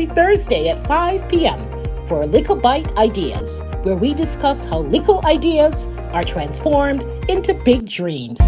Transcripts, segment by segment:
every Thursday at 5 p.m. for Likkle Byte Ideas, where we discuss how Likkle ideas are transformed into big dreams.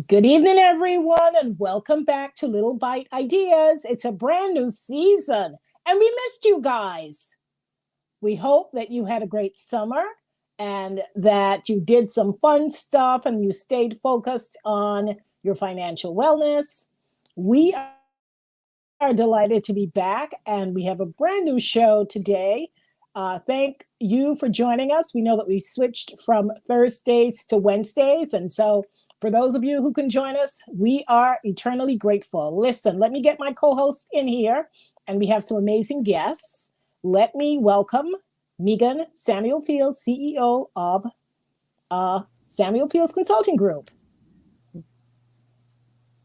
Good evening, everyone, and welcome back to Likkle Byte Ideas. It's a brand new season, and we missed you guys. We hope that you had a great summer and that you did some fun stuff and you stayed focused on your financial wellness. We are delighted to be back, and we have a brand new show today. Thank you for joining us. We know that we switched from Thursdays to Wednesdays, and so for those of you who can join us, we are eternally grateful. Listen, let me get my co-host in here, and we have some amazing guests. Let me welcome Megan Samuel Fields, CEO of Samuel Fields Consulting Group.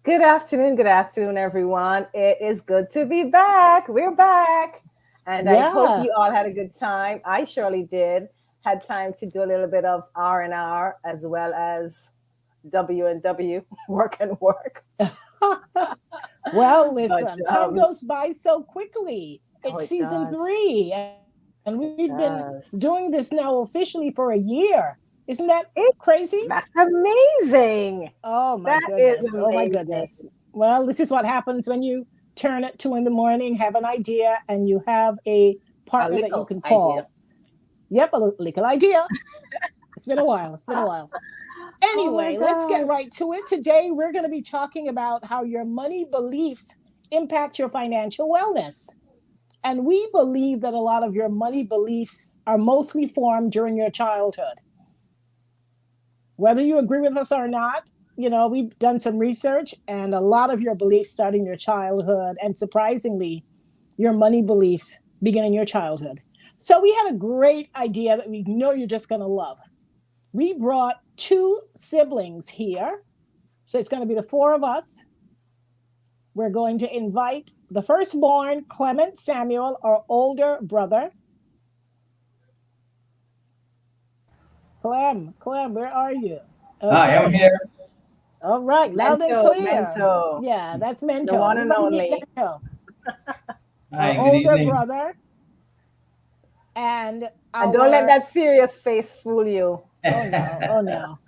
Good afternoon, everyone. It is good to be back. We're back. And I hope you all had a good time. I surely did. Had time to do a little bit of R&R as well as W&W, work and work. Well, listen, time goes by so quickly. It's season 3, and we've been doing this now officially for a year. Isn't that crazy? That's amazing. Oh my goodness. Oh my goodness. Well, this is what happens when you turn at 2 a.m, have an idea, and you have a partner that you can call. Idea. Yep, a Likkle idea. It's been a while. Anyway, let's get right to it. Today, we're going to be talking about how your money beliefs impact your financial wellness. And we believe that a lot of your money beliefs are mostly formed during your childhood. Whether you agree with us or not, you know, we've done some research, and a lot of your beliefs start in your childhood. And surprisingly, your money beliefs begin in your childhood. So we had a great idea that we know you're just going to love. We brought 2 siblings here. So it's going to be the 4 of us. We're going to invite the firstborn, Clement Samuel, our older brother. Clem, where are you? Okay. Hi, I'm here. All right, loud and clear. Mento. Yeah, that's Mento. The one and only. Our older brother. And don't let that serious face fool you. Oh no.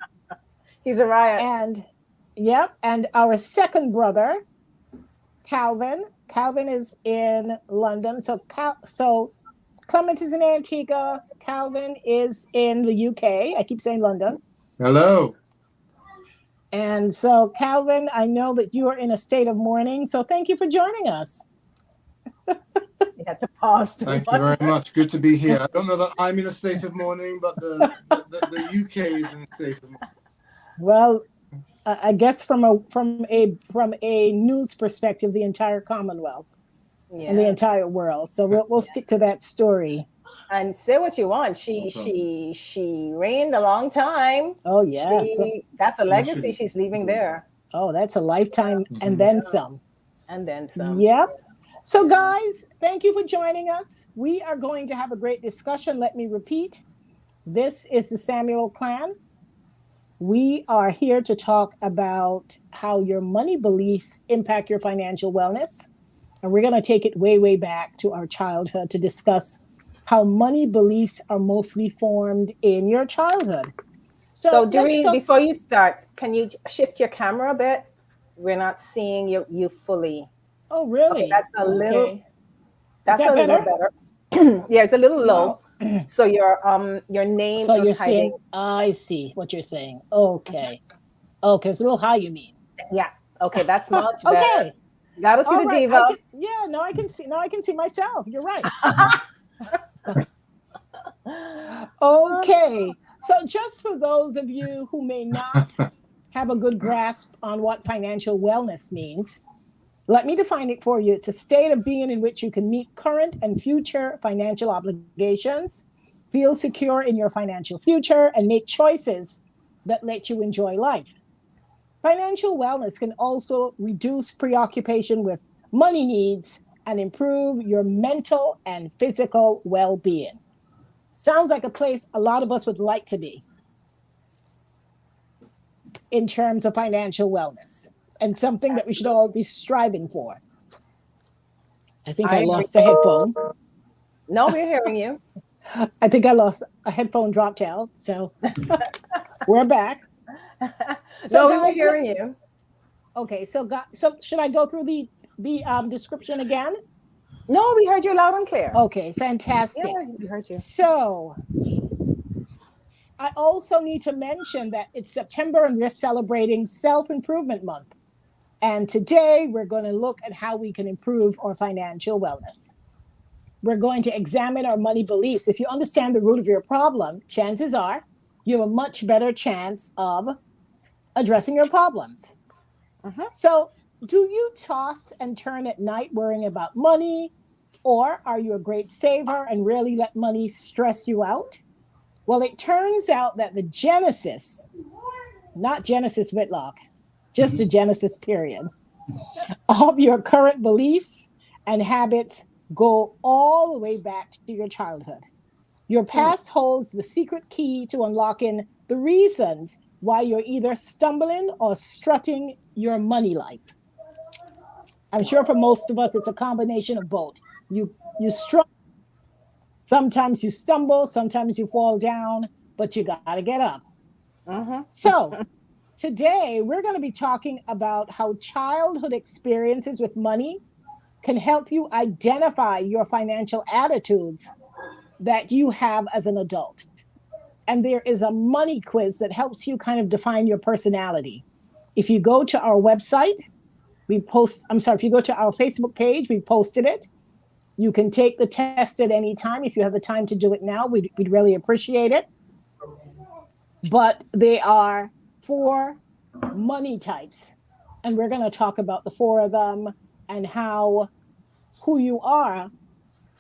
He's a riot. And our second brother, Calvin. Calvin is in London. So Clement is in Antigua. Calvin is in the UK. I keep saying London. Hello. And so, Calvin, I know that you are in a state of mourning. So thank you for joining us. You had to pause. Thank you very much. Good to be here. I don't know that I'm in a state of mourning, but the UK is in a state of mourning. Well, I guess from a news perspective, the entire Commonwealth and the entire world. So we'll stick to that story. And say what you want. She reigned a long time. Oh yeah, that's a legacy she's leaving there. Oh, that's a lifetime and then some. And then some. Yep. So guys, thank you for joining us. We are going to have a great discussion. Let me repeat. This is the Samuel Clan. We are here to talk about how your money beliefs impact your financial wellness. And we're going to take it way, way back to our childhood to discuss how money beliefs are mostly formed in your childhood. So Doreen, before you start, can you shift your camera a bit? We're not seeing you fully. Oh, really? Okay, that's a little better. Yeah, it's a little low. Wow. So your name so is you're hiding. Saying, I see what you're saying. Okay. Okay, it's a little high, you mean? Yeah. Okay, that's much better. Okay. Gotta see the diva. I can see myself. You're right. Okay. So just for those of you who may not have a good grasp on what financial wellness means, let me define it for you. It's a state of being in which you can meet current and future financial obligations, feel secure in your financial future, and make choices that let you enjoy life. Financial wellness can also reduce preoccupation with money needs and improve your mental and physical well-being. Sounds like a place a lot of us would like to be in terms of financial wellness, and something that we should all be striving for. I think I lost a headphone. No, we're hearing you. I think I lost a headphone dropped out. So we're back. So no, we're hearing you. Okay, so should I go through the description again? No, we heard you loud and clear. Okay, fantastic. Yeah, we heard you. So I also need to mention that it's September and we're celebrating Self-Improvement Month. And today we're going to look at how we can improve our financial wellness. We're going to examine our money beliefs. If you understand the root of your problem, chances are you have a much better chance of addressing your problems. So do you toss and turn at night worrying about money? Or are you a great saver and rarely let money stress you out? Well, it turns out that the genesis, not Genesis Whitlock, just the genesis period, of your current beliefs and habits go all the way back to your childhood. Your past holds the secret key to unlocking the reasons why you're either stumbling or strutting your money life. I'm sure for most of us, it's a combination of both. You struggle. Sometimes you stumble, sometimes you fall down, but you got to get up. So today, we're going to be talking about how childhood experiences with money can help you identify your financial attitudes that you have as an adult. And there is a money quiz that helps you kind of define your personality. If you go to our website, if you go to our Facebook page, we posted it. You can take the test at any time. If you have the time to do it now, we'd really appreciate it. But they are 4 money types. And we're going to talk about the 4 of them and how who you are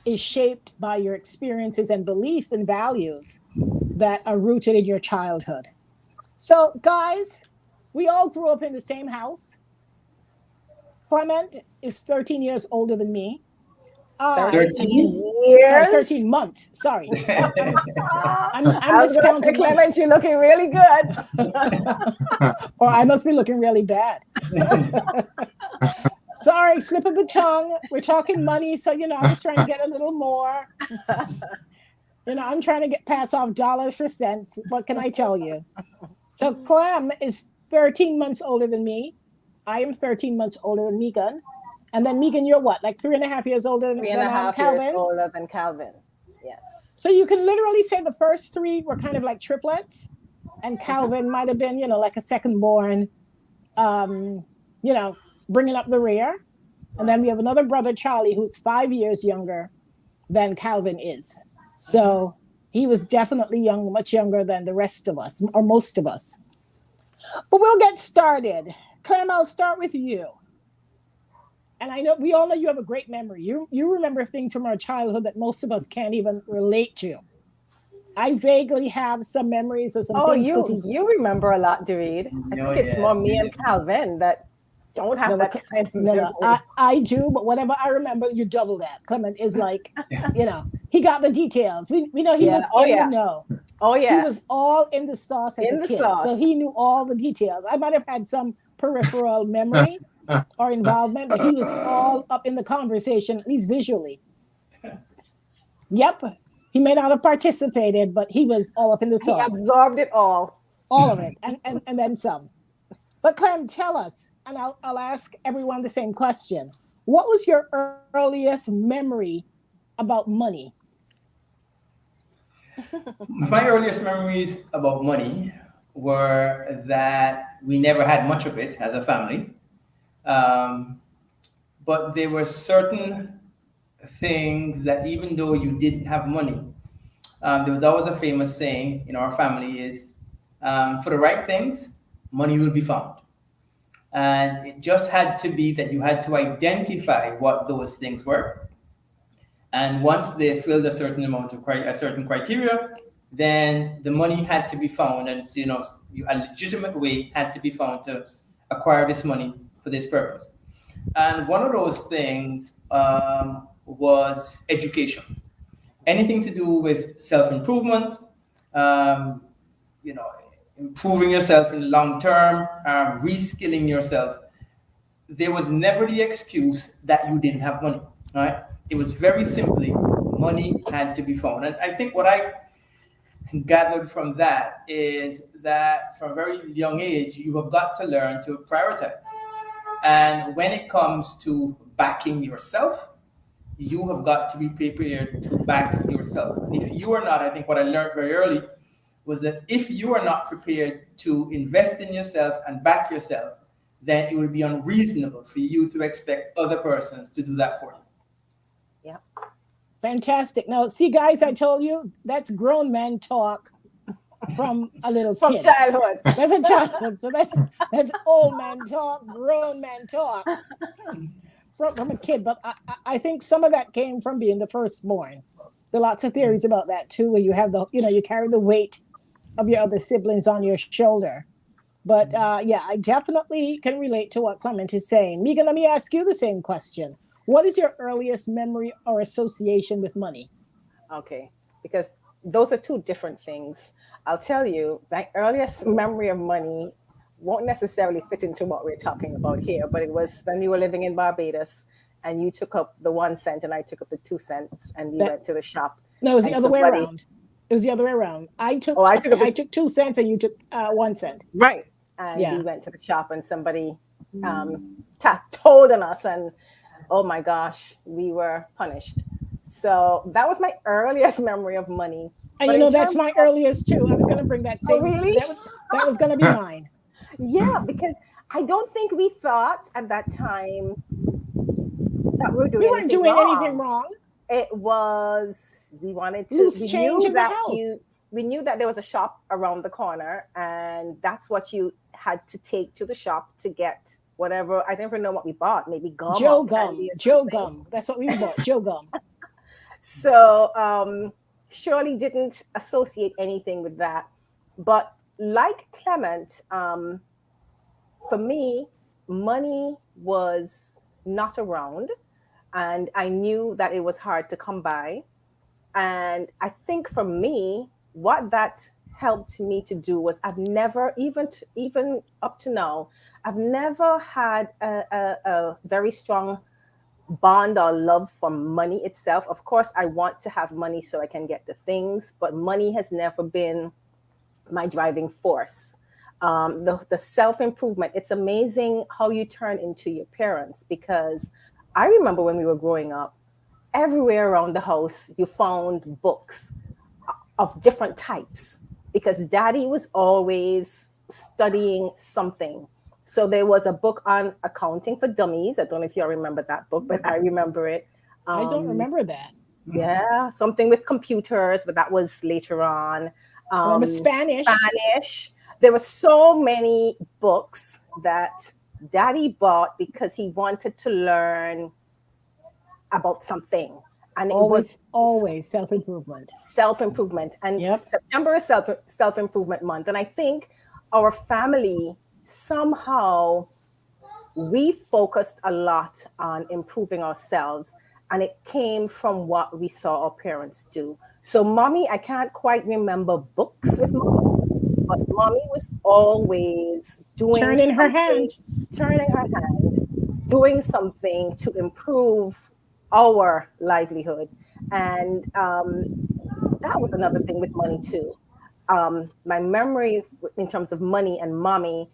is shaped by your experiences and beliefs and values that are rooted in your childhood. So, guys, we all grew up in the same house. Clement is 13 years older than me. 13 years? Sorry, 13 months. Sorry. I'm miscounting. Clement, you're looking really good. Or I must be looking really bad. Sorry, slip of the tongue. We're talking money, so, I'm just trying to get a little more. I'm trying to pass off dollars for cents. What can I tell you? So Clem is 13 months older than me. I am 13 months older than Megan. And then Megan, you're what? Like 3.5 years older than Calvin? 3.5 years older than Calvin. Yes. So you can literally say the first 3 were kind of like triplets. And Calvin might have been, like a second born, bringing up the rear. And then we have another brother, Charlie, who's 5 years younger than Calvin is. So he was definitely much younger than the rest of us, or most of us. But we'll get started. Clem, I'll start with you. And we all know you have a great memory. You remember things from our childhood that most of us can't even relate to. I vaguely have some memories of some things. You remember a lot, Doreed. I think it's more me and Calvin that don't have that kind of memory. I do, but whatever I remember, you double that. Clement is like, he got the details. We know he was in the know. Oh, yeah. He was all in the sauce as a kid. So he knew all the details. I might have had some peripheral memory or involvement, but he was all up in the conversation, at least visually. Yep. He may not have participated, but he was all up in the sauce. He absorbed it all. All of it, and then some. But Clem, tell us, and I'll ask everyone the same question. What was your earliest memory about money? My earliest memories about money were that we never had much of it as a family. But there were certain things that even though you didn't have money, there was always a famous saying in our family is, for the right things, money will be found. And it just had to be that you had to identify what those things were. And once they filled a certain amount of a certain criteria, then the money had to be found, and a legitimate way had to be found to acquire this money for this purpose. And one of those things was education. Anything to do with self-improvement, you know, improving yourself in the long term, reskilling yourself. There was never the excuse that you didn't have money, right? It was very simply money had to be found. And I think what I gathered from that is that from a very young age, you have got to learn to prioritize. And when it comes to backing yourself, you have got to be prepared to back yourself. And if you are not, I think what I learned very early was that if you are not prepared to invest in yourself and back yourself, then it would be unreasonable for you to expect other persons to do that for you. Yeah. Fantastic. Now, see, guys, I told you that's grown man talk from a little kid. From childhood. That's a childhood. So that's old man talk, grown man talk from a kid. But I think some of that came from being the firstborn. There are lots of theories about that too, where you have you carry the weight of your other siblings on your shoulder. But yeah, I definitely can relate to what Clement is saying. Megan, let me ask you the same question. What is your earliest memory or association with money? Okay, because those are two different things. I'll tell you, my earliest memory of money won't necessarily fit into what we're talking about here, but it was when we were living in Barbados and you took up the 1 cent and I took up the 2 cents and we went to the shop. No, it was the other way around. It was the other way around. I took 2 cents and you took 1 cent. Right. And we went to the shop and somebody told on us and oh my gosh, we were punished. So that was my earliest memory of money. And you know, that's my earliest too. I was going to bring that same. Oh, really? That was going to be mine. Yeah, because I don't think we thought at that time that we weren't doing anything wrong. It was, we wanted to, we knew that there was a shop around the corner and that's what you had to take to the shop to get whatever. I never know what we bought. Maybe gum. Joe gum. That's what we bought. Joe gum. So Shirley didn't associate anything with that. But like Clement, for me, money was not around. And I knew that it was hard to come by. And I think for me, what that helped me to do was I've never, even up to now, I've never had a very strong bond or love for money itself. Of course, I want to have money so I can get the things, but money has never been my driving force. The self-improvement, it's amazing how you turn into your parents, because I remember when we were growing up, everywhere around the house, you found books of different types because Daddy was always studying something. So there was a book on accounting for dummies. I don't know if you all remember that book, but I remember it. I don't remember that. Yeah, something with computers, but that was later on. Spanish. There were so many books that Daddy bought because he wanted to learn about something. And always self-improvement. Self-improvement. And September is self-improvement month. And I think our family, somehow, we focused a lot on improving ourselves. And it came from what we saw our parents do. So Mommy, I can't quite remember books with Mommy, but Mommy was always turning her hand, doing something to improve our livelihood. And that was another thing with money too. My memory in terms of money and Mommy,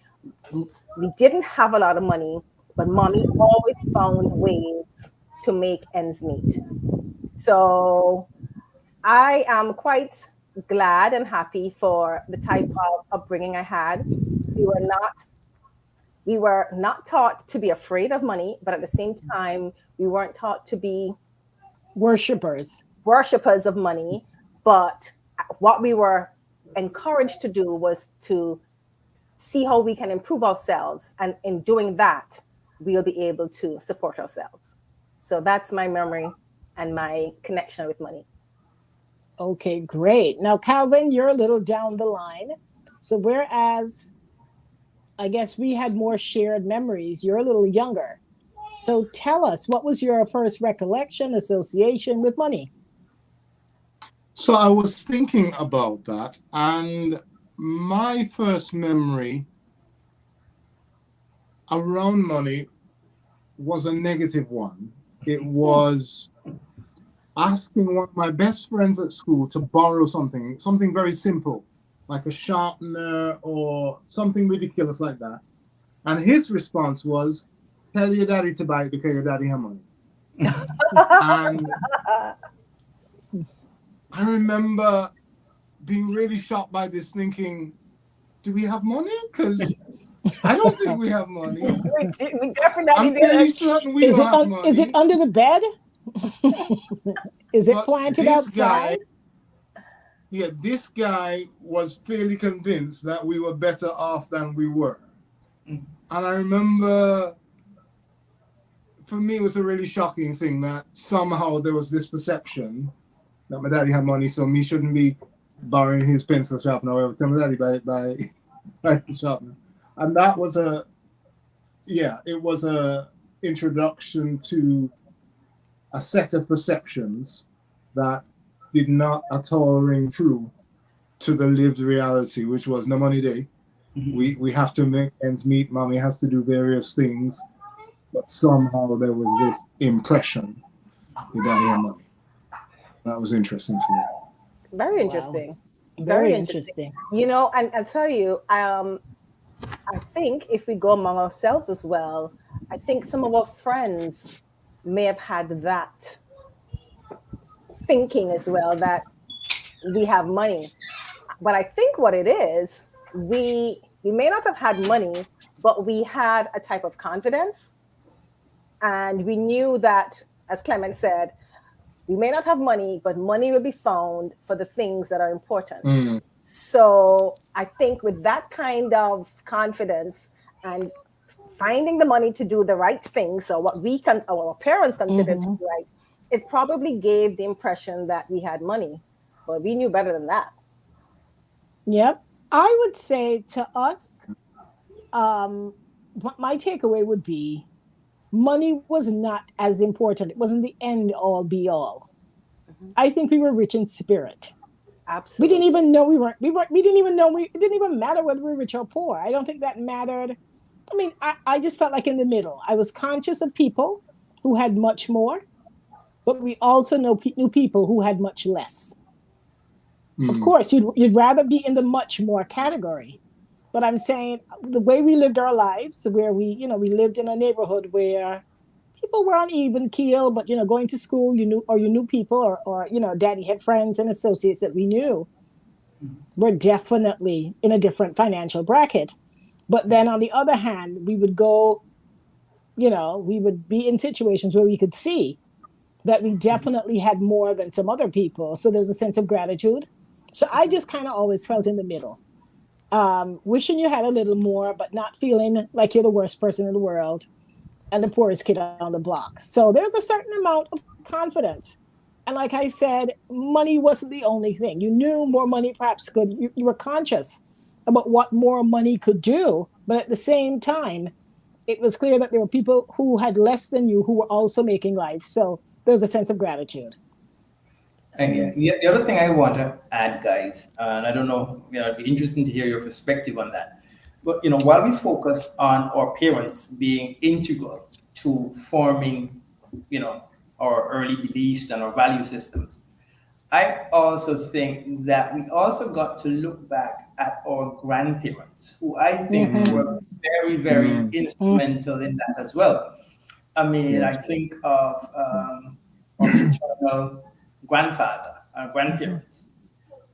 we didn't have a lot of money, but Mommy always found ways to make ends meet. So I am quite glad and happy for the type of upbringing I had. We were not taught to be afraid of money, but at the same time, we weren't taught to be worshippers of money. But what we were encouraged to do was to see how we can improve ourselves. And in doing that, we'll be able to support ourselves. So that's my memory and my connection with money. Okay, great. Now, Calvin, you're a little down the line. So whereas I guess we had more shared memories. You're a little younger. So tell us, what was your first recollection, association with money? So I was thinking about that, and my first memory around money was a negative one. It was asking one of my best friends at school to borrow something very simple, like a sharpener or something ridiculous like that. And his response was, tell your daddy to buy it because your daddy has money. And I remember being really shocked by this, thinking, do we have money? Because I don't think we have money. We definitely I'm fairly certain we don't have money. Is it under the bed? Is it planted outside? This guy was fairly convinced that we were better off than we were. And I remember, for me, it was a really shocking thing that somehow there was this perception that my daddy had money, so me shouldn't be borrowing his pencil sharpener. I would tell my daddy buy the sharpener. And that was it was a introduction to a set of perceptions that did not at all ring true to the lived reality, which was no money day. Mm-hmm. We have to make ends meet. Mommy has to do various things, but somehow there was this impression that daddy had money. That was interesting to me. Very interesting. Wow. Very interesting. You know, and I'll tell you, I think if we go among ourselves as well, I think some of our friends may have had that thinking as well, that we have money. But I think what it is, we may not have had money, but we had a type of confidence. And we knew that, as Clement said, we may not have money, but money will be found for the things that are important. Mm. So I think with that kind of confidence and finding the money to do the right things, or what our parents considered to be right, it probably gave the impression that we had money, but we knew better than that. Yep. I would say to us, my takeaway would be money was not as important. It wasn't the end all be all. Mm-hmm. I think we were rich in spirit. Absolutely. We didn't even know we didn't even know it didn't even matter whether we were rich or poor. I don't think that mattered. I mean, I just felt like in the middle. I was conscious of people who had much more, but we also knew people who had much less. Mm. Of course, you'd rather be in the much more category. But I'm saying the way we lived our lives, where we lived in a neighborhood where people were on even keel, but, going to school, you knew people or daddy had friends and associates that we knew. We're definitely in a different financial bracket. But then on the other hand, we would go, we would be in situations where we could see that we definitely had more than some other people. So there's a sense of gratitude. So I just kind of always felt in the middle. Wishing you had a little more, but not feeling like you're the worst person in the world and the poorest kid on the block. So there's a certain amount of confidence. And like I said, money wasn't the only thing. You knew more money perhaps could, you were conscious about what more money could do. But at the same time, it was clear that there were people who had less than you who were also making life. So there's a sense of gratitude. And the other thing I want to add, guys, and I don't know, it'd be interesting to hear your perspective on that. But, while we focus on our parents being integral to forming, our early beliefs and our value systems, I also think that we also got to look back at our grandparents, who I think were very, very instrumental in that as well. I mean, I think of our maternal grandfather, our grandparents,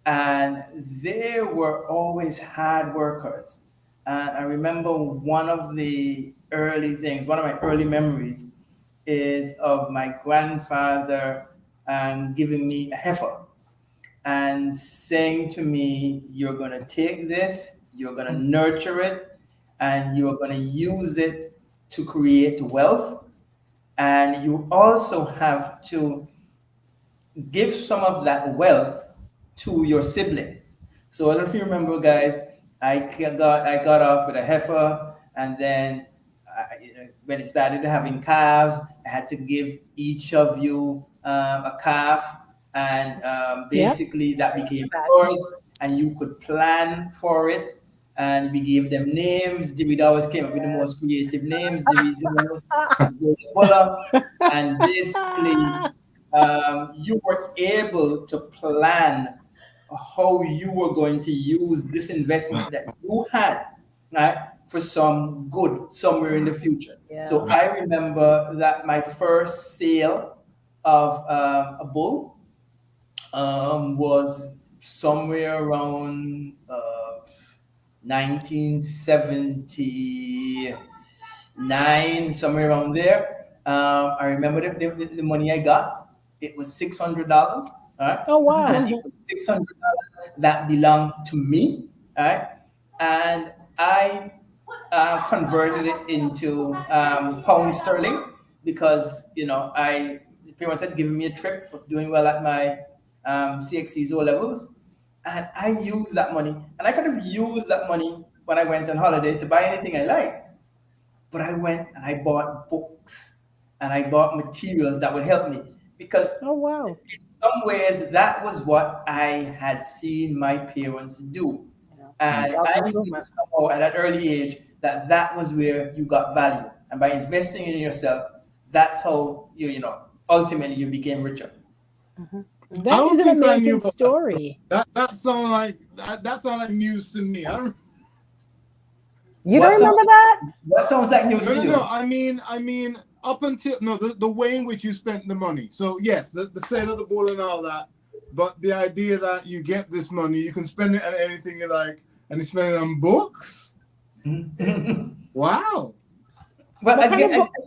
and they were always hard workers. And I remember one of my early memories is of my grandfather giving me a heifer and saying to me, you're going to take this, you're going to nurture it, and you're going to use it to create wealth. And you also have to give some of that wealth to your siblings. So I don't know if you remember, guys, got off with a heifer, and then when it started having calves, I had to give each of you a calf, and basically that became yours, and you could plan for it. And we gave them names. David always came up with the most creative names. The reason was Buller, and basically you were able to plan how you were going to use this investment that you had, right, for some good somewhere in the future. Yeah. So I remember that my first sale of a bull was somewhere around 1979, somewhere around there. I remember the money I got. It was $600. Right? Oh wow! And it was $600 that belonged to me. Right? And I converted it into pound sterling because the parents had given me a trip for doing well at my CXC's O levels, and I used that money. And I could have used that money when I went on holiday to buy anything I liked, but I went and I bought books and I bought materials that would help me because oh wow! In some ways that was what I had seen my parents do, and I knew somehow at an early age that was where you got value, and by investing in yourself, that's how ultimately you became richer. Mm-hmm. That is an amazing story. That sounds like news to me. You don't remember that? What sounds like news to you? No, I mean, up until the way in which you spent the money. So yes, the sale of the bull and all that, but the idea that you get this money, you can spend it on anything you like, and you spend it on books. Wow. But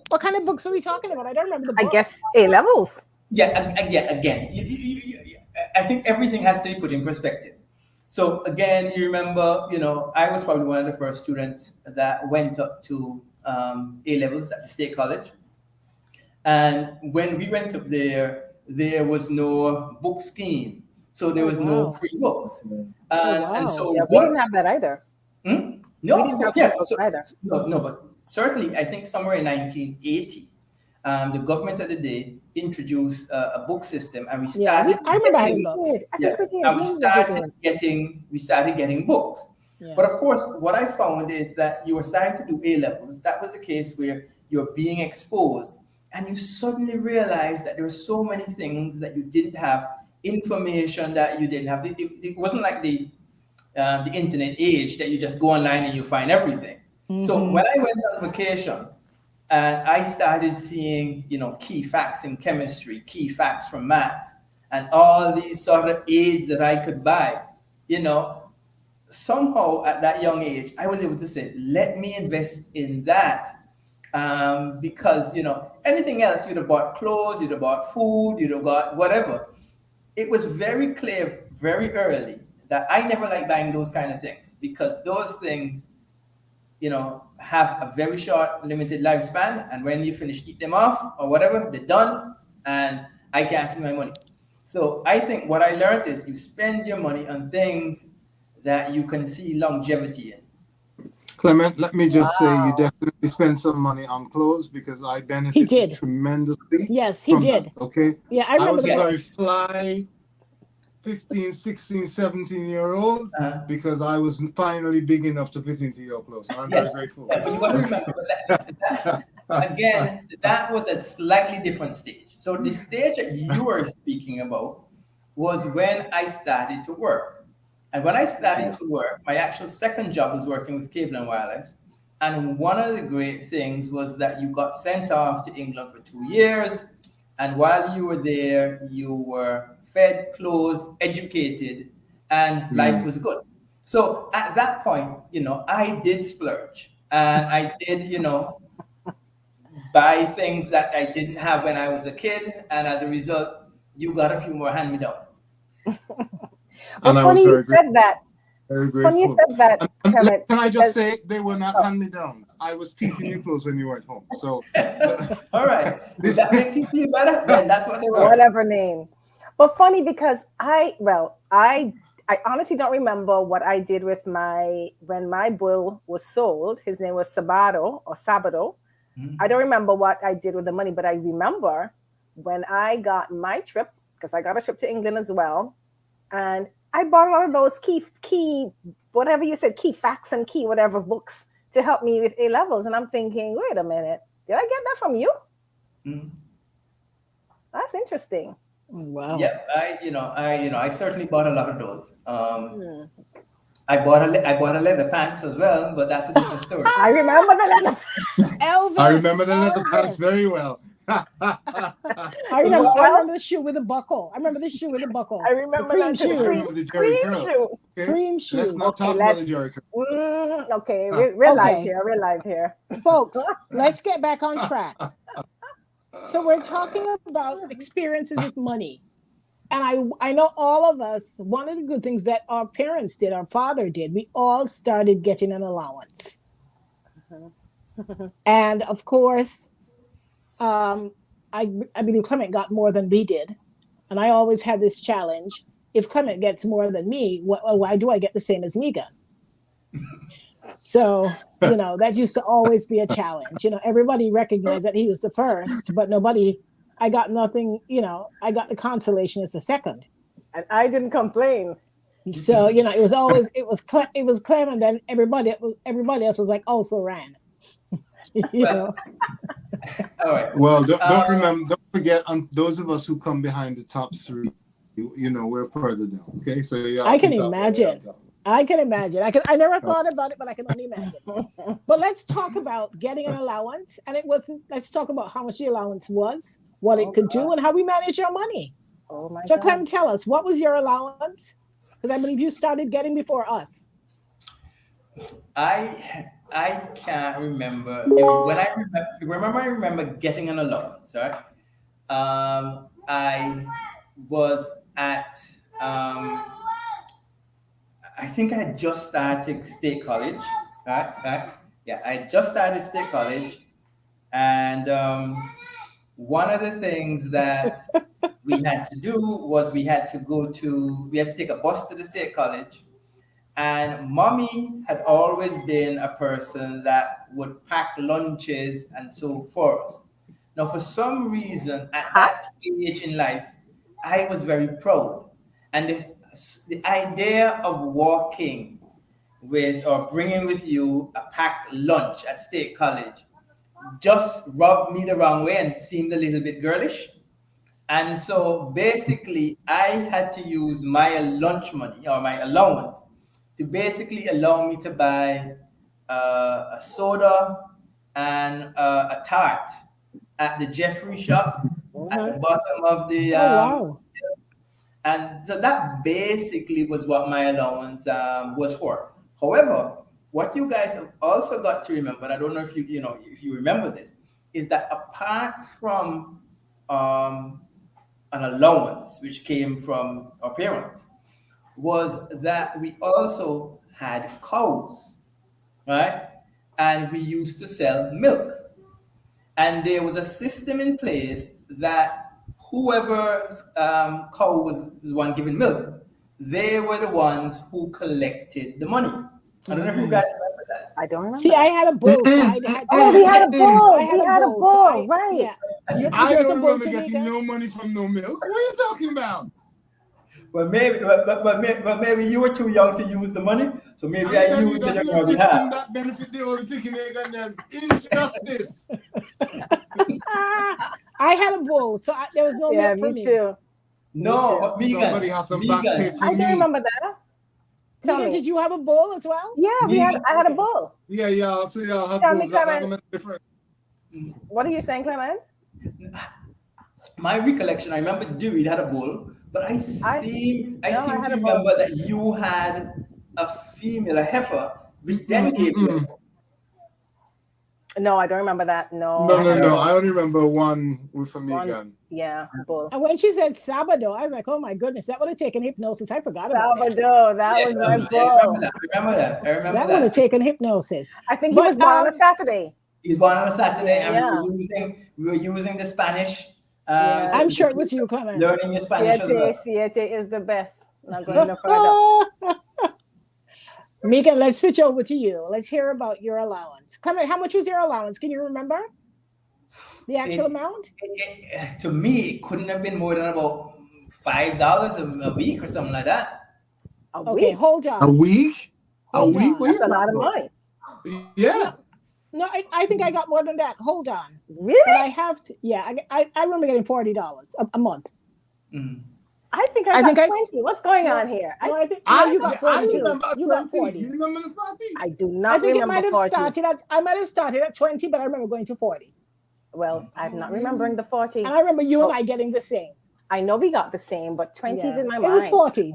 what kind of books are we talking about? I don't remember the book. I guess A levels. Yeah, again, I think everything has to be put in perspective. So again, you remember, I was probably one of the first students that went up to A levels at the State College. And when we went up there was no book scheme. So there was no free books. And so we didn't have that either. No, of course, yeah. No, but certainly, I think somewhere in 1980, the government of the day introduced a book system, and we started. I remember having books. And we started getting books. Yeah. But of course, what I found is that you were starting to do A levels. That was the case where you're being exposed, and you suddenly realize that there were so many things that you didn't have, information that you didn't have. It wasn't like the internet age that you just go online and you find everything. Mm-hmm. So when I went on vacation and I started seeing, key facts in chemistry, key facts from maths, and all these sort of aids that I could buy, somehow at that young age, I was able to say, let me invest in that. Because, anything else, you'd have bought clothes, you'd have bought food, you'd have got whatever. It was very clear very early that I never liked buying those kind of things because those things, have a very short, limited lifespan. And when you finish, eat them off or whatever, they're done and I can't see my money. So I think what I learned is you spend your money on things that you can see longevity in. Clement, let me just say you definitely spent some money on clothes because I benefited tremendously. Yes, he did. That, okay. Yeah, I remember that. I was a very fly 15, 16, 17-year-old because I was finally big enough to fit into your clothes. And I'm very grateful. Yeah, but you got to remember that again, that was a slightly different stage. So the stage that you were speaking about was when I started to work. And when I started to work, my actual second job was working with Cable and Wireless. And one of the great things was that you got sent off to England for 2 years. And while you were there, you were fed, clothed, educated, and life was good. So at that point, I did splurge. And I did, buy things that I didn't have when I was a kid. And as a result, you got a few more hand-me-downs. Well, funny you said that. Very grateful. Funny you said that. Can I just say they were not hand-me-downs? I was teaching you clothes when you weren't home. So, all right. Does that make you feel better? Then that's what they were. Whatever name. But funny because I I honestly don't remember what I did with when my bull was sold. His name was Sabado. I don't remember what I did with the money, but I remember when I got my trip, because I got a trip to England as well, and I bought a lot of those key, whatever you said, key facts and key whatever books to help me with A levels. And I'm thinking, wait a minute, did I get that from you? Mm. That's interesting. Wow. Yep, I certainly bought a lot of those. I bought a leather pants as well, but that's a different story. I remember the leather. Elvis. I remember the leather pants very well. I remember the shoe with the buckle. I remember the shoe with the buckle. I remember the cream that shoes. I remember the Jerry curl. Okay? Cream shoes. Let's not talk about the Jerry curl. Okay, we're live here. Folks, let's get back on track. So we're talking about experiences with money. And I know all of us, one of the good things that our parents did, our father did, we all started getting an allowance. And of course, I believe Clement got more than we did. And I always had this challenge. If Clement gets more than me, why do I get the same as Megan? So, that used to always be a challenge. Everybody recognized that he was the first, but I got nothing, I got the consolation as the second. And I didn't complain. So, it was Clem, and then everybody else was like also ran. All right. Well, don't forget, those of us who come behind the top three, we're further down. Okay, so yeah. I can imagine. I I never thought about it, but I can only imagine. But let's talk about getting an allowance. And let's talk about how much the allowance was, what it could do, and how we manage our money. Oh my So God. Clem, tell us, what was your allowance? Because I believe you started getting before us. I can't remember. I remember getting an allowance, right? I was at I think I had just started state college, right? Yeah, I just started state college, and one of the things that we had to do was we had to take a bus to the state college, and Mommy had always been a person that would pack lunches and so forth. Now, for some reason, at that age in life, I was very proud, and the idea of walking with or bringing with you a packed lunch at State College just rubbed me the wrong way and seemed a little bit girlish. And so basically, I had to use my lunch money or my allowance to basically allow me to buy a soda and a tart at the Jeffrey shop at the bottom of the wow. And so that basically was what my allowance was for. However, what you guys have also got to remember, and I don't know if you remember this, is that apart from an allowance which came from our parents, was that we also had cows, right? And we used to sell milk. And there was a system in place that whoever's cow was the one giving milk, they were the ones who collected the money. I don't know if you guys remember that. I don't remember. See, I had a bull. So we had a bull. We had a bull, right? Yeah. I don't remember getting no money from no milk. What are you talking about? But maybe you were too young to use the money, so maybe I used it on your behalf. That benefit the only picking egg and then injustice. I had a bull, so there was no milk for me. Too. No, but somebody has some back pay for I me. do remember that. Tell me. Did you have a bull as well? Yeah, I had a bull. Yeah. So y'all have Tell bulls. me, Clement. What are you saying, Clement? My recollection, I remember Dewey had a bull, but I seem to remember that you had a female, a heifer, which then gave you. No, I don't remember that. No. I only remember one with a Megan. Yeah, bull. And when she said Sabado, I was like, oh my goodness, that would have taken hypnosis. I forgot about that. Sabado, that was my bull. I remember that. That would have taken hypnosis. I think he was born on a Saturday. He's born on a Saturday, and we were using the Spanish. I'm sure it was you, Clement. Learning your Spanish as well. Siete is the best. Not going no further. Megan, let's switch over to you. Let's hear about your allowance. Clement, how much was your allowance? Can you remember the actual amount? To me, it couldn't have been more than about $5 a week or something like that. Okay, hold on. A week? Hold a week? on. That's a lot of money. Yeah. No, I think I got more than that. Hold on. Really? But I have to. Yeah, I remember getting $40 a month. Mm. I think I got 20. What's going on here? No, I think I you got 40 too. remember You got 20. 40. You remember the 40? I do I not think it remember might have 40. started at. I might have started at 20, but I remember going to 40. Well, I'm not remembering the 40. And I remember you and I getting the same. I know we got the same, but 20 is in my mind. It was 40.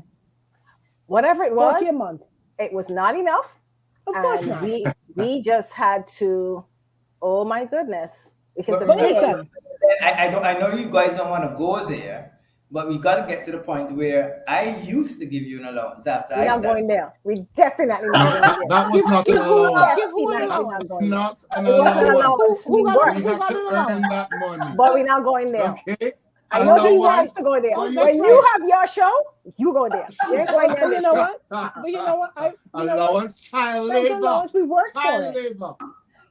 Whatever it was, 40 a month. it was not enough. Of course And not. we just had to, oh my goodness. Because But the thing is, listen, I know you guys don't want to go there, but we got to get to the point where I used to give you an allowance after we're I not started. going there. We definitely not going there. That was not an give who allowance. an Definitely allowance? It's not an It wasn't an allowance. allowance. Who We got worked, We Who have got to an earn allowance? that money. but we're not going there. Okay? I know he Allowance wants to go there. for When your you have your show, you go there. You ain't going But there. you know what? But you know what? Allowance, child That's labor. allowance. We worked for Child it. labor.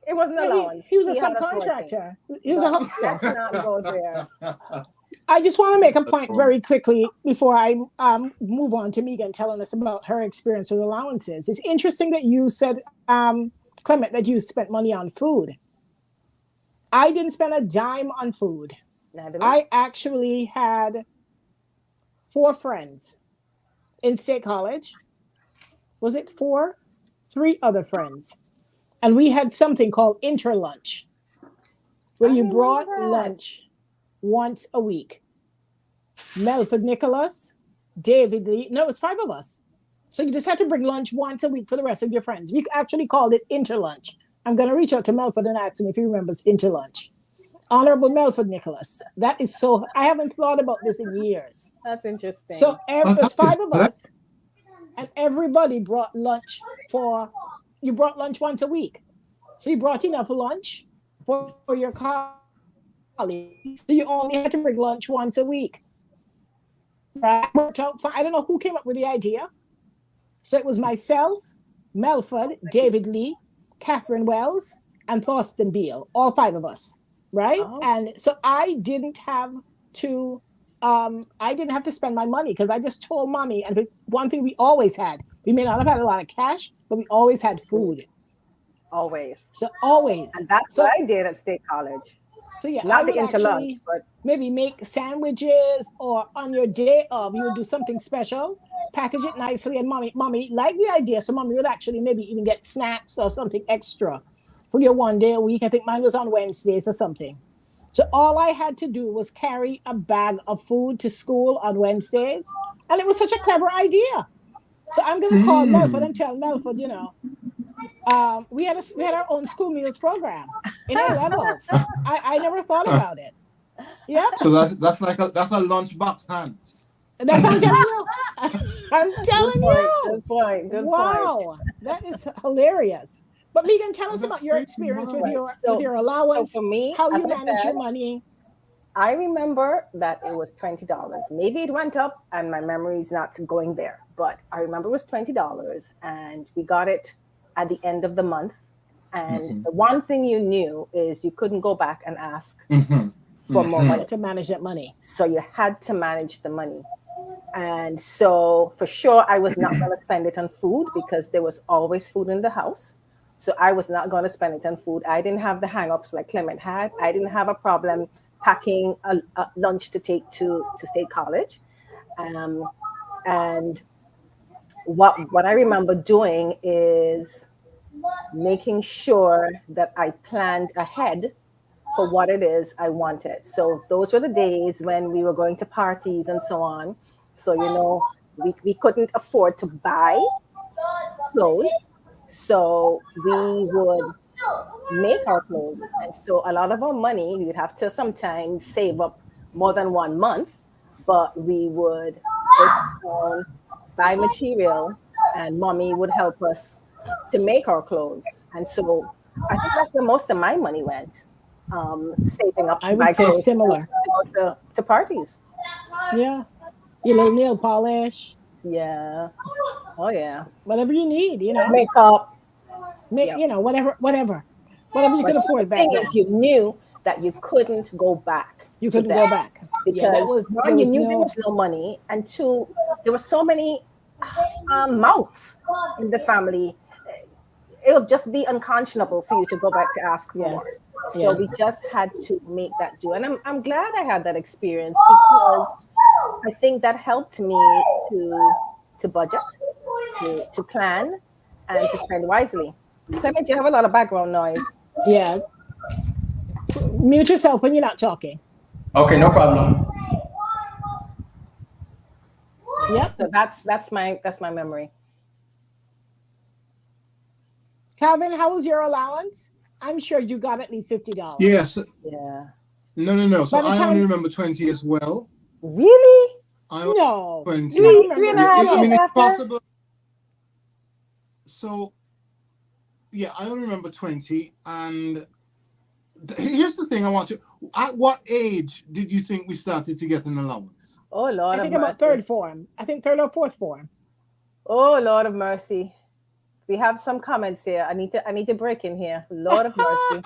It wasn't allowance. He was a had us working. subcontractor. He was a But huckster. let's not go there. I just want to make a point very quickly before I move on to Megan telling us about her experience with allowances. It's interesting that you said, Clement, that you spent money on food. I didn't spend a dime on food. I actually had 4 friends in State College. Was it 4? 3 other friends. And we had something called interlunch, where you brought lunch once a week. Melford Nicholas, David Lee. No, it was 5 of us. So you just had to bring lunch once a week for the rest of your friends. We actually called it interlunch. I'm going to reach out to Melford and ask him if he remembers interlunch. Honorable Melford Nicholas. That is so, I haven't thought about this in years. That's interesting. So it was 5 of us, and everybody brought lunch you brought lunch once a week. So you brought enough lunch for your colleagues. So you only had to bring lunch once a week. Right? I don't know who came up with the idea. So it was myself, Melford, David Lee, Catherine Wells, and Thorsten Beale, all 5 of us. Right? Oh. And so I didn't have to spend my money because I just told mommy, and it's one thing we always had. We may not have had a lot of cash, but we always had food. Always. So always. And that's what I did at State College. So yeah, not the interlunch, but maybe make sandwiches, or on your day off, you would do something special, package it nicely, and mommy liked the idea. So mommy would actually maybe even get snacks or something extra for your one day a week. I think mine was on Wednesdays or something. So all I had to do was carry a bag of food to school on Wednesdays. And it was such a clever idea. So I'm going to call Melford and tell Melford, we had our own school meals program in A levels. I never thought about it. Yeah. So that's a lunchbox hand. That's what I'm telling you. I'm telling you. Good point. Wow. That is hilarious. But Megan, tell us about your experience with your allowance. So for me, how you manage your money. I remember that it was $20. Maybe it went up, and my memory is not going there. But I remember it was $20, and we got it at the end of the month. And the one thing you knew is you couldn't go back and ask for more money to manage that money. So you had to manage the money. And so for sure, I was not going to spend it on food because there was always food in the house. So I was not going to spend it on food. I didn't have the hang-ups like Clement had. I didn't have a problem packing a lunch to take to State College. And what I remember doing is making sure that I planned ahead for what it is I wanted. So those were the days when we were going to parties and so on. So, we couldn't afford to buy clothes. So we would make our clothes. And so a lot of our money, we would have to sometimes save up more than 1 month, but we would buy material, and mommy would help us to make our clothes. And so I think that's where most of my money went, saving up. I would say similar to parties. Yeah, nail polish. Yeah. Oh yeah. Whatever you need, Makeup. Whatever you But can afford the back thing then. is, you knew that you couldn't go back. You couldn't go back. Yeah, Because there one, you was knew there was no money, and two, there were so many mouths in the family. It would just be unconscionable for you to go back to ask for more. So we just had to make that do. And I'm glad I had that experience, because I think that helped me to budget, to plan, and to spend wisely. Clement, you have a lot of background noise. Yeah. Mute yourself when you're not talking. Okay, no problem. Yep. So that's my memory. Calvin, how was your allowance? I'm sure you got at least $50. Yes. Yeah. No. So I only remember 20 as well. Really? No. 20. Three and a half years it's after? possible. So, yeah, I only remember 20. And here's the thing I want to... At what age did you think we started to get an allowance? Oh, Lord I think of about mercy. third form. I think third or fourth form. Oh, Lord of mercy. We have some comments here. I need to break in here. Lord of mercy.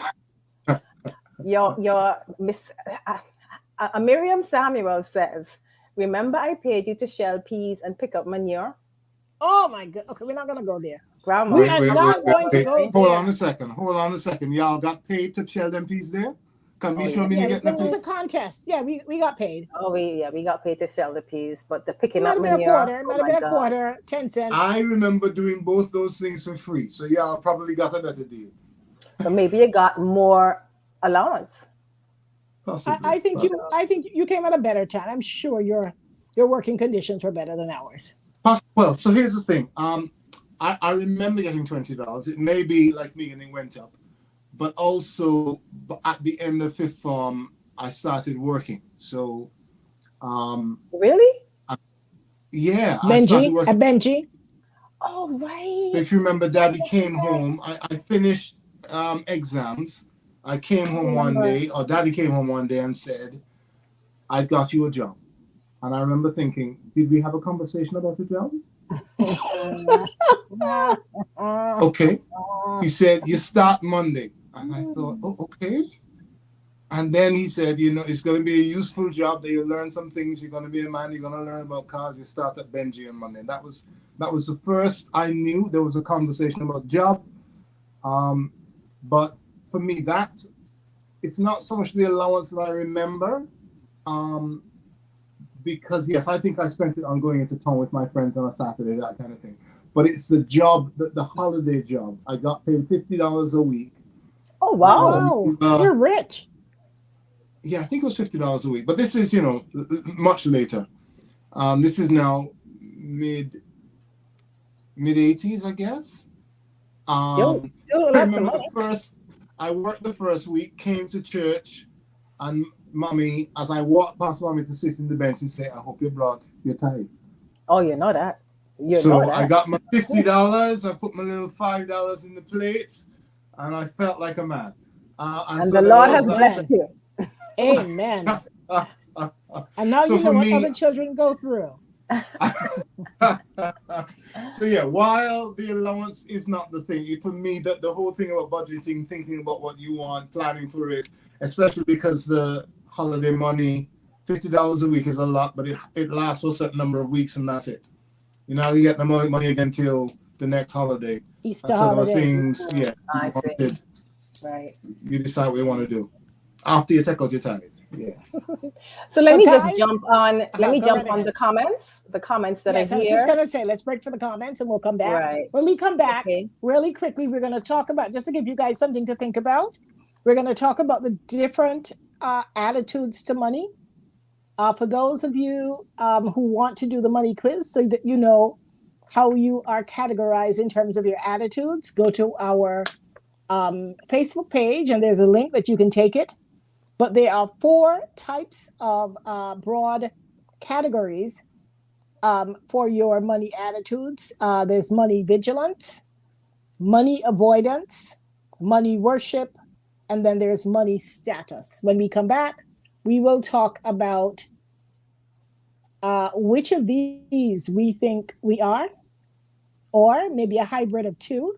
Your Miss Miriam Samuel says, remember I paid you to shell peas and pick up manure? Oh my God. Okay, we're not gonna go there. Grandma. We are not going to go there. Hold on a second. Y'all got paid to shell them peas there? Can you show me you getting it was a contest. Yeah, we got paid. Oh, we got paid to shell the peas, but the picking Might up have been manure. might have been a quarter, 10 cents. I remember doing both those things for free. So y'all probably got a better deal. But maybe you got more allowance. Possibly. I think you came at a better time. I'm sure your working conditions were better than ours. Well, so here's the thing. I remember getting $20. It may be like me and it went up. But also at the end of fifth form, I started working. So Really? Yeah. Benji. Oh, right. If you remember, Daddy came home. I finished exams. I came home one day, or Daddy came home one day and said, I got you a job. And I remember thinking, did we have a conversation about the job? Okay. He said, you start Monday. And I thought, oh, okay. And then he said, it's going to be a useful job that you learn some things. You're going to be a man. You're going to learn about cars. You start at Benji on Monday. That was the first I knew there was a conversation about job. But for me, it's not so much the allowance that I remember. Because, yes, I think I spent it on going into town with my friends on a Saturday, that kind of thing. But it's the job, the holiday job. I got paid $50 a week. Oh, wow. You're rich. Yeah, I think it was $50 a week. But this is, much later. This is now mid-80s, I guess. Still I remember I worked the first week, came to church, and Mommy, as I walked past Mommy to sit in the bench and say, I hope you're tired. Oh, you know that. I got my $50, I put my little $5 in the plates, and I felt like a man. And so the Lord has blessed you. Amen. And now you know what other children go through. So yeah, while the allowance is not the thing, for me, the whole thing about budgeting, thinking about what you want, planning for it, especially because the holiday money, $50 a week is a lot, but it lasts for a certain number of weeks and that's it. You get the money again till the next holiday. Easter holiday. Things, yeah. I see. Right. You decide what you want to do after you take out your tithe. Yeah. So let me just jump on the comments that are here. I was just gonna say, let's break for the comments and we'll come back. Right. When we come back, really quickly, we're gonna talk about, just to give you guys something to think about, we're gonna talk about the different attitudes to money. For those of you who want to do the money quiz so that you know how you are categorized in terms of your attitudes, go to our Facebook page and there's a link that you can take it. But there are 4 types of broad categories for your money attitudes. There's money vigilance, money avoidance, money worship, and then there's money status. When we come back, we will talk about which of these we think we are, or maybe a hybrid of two.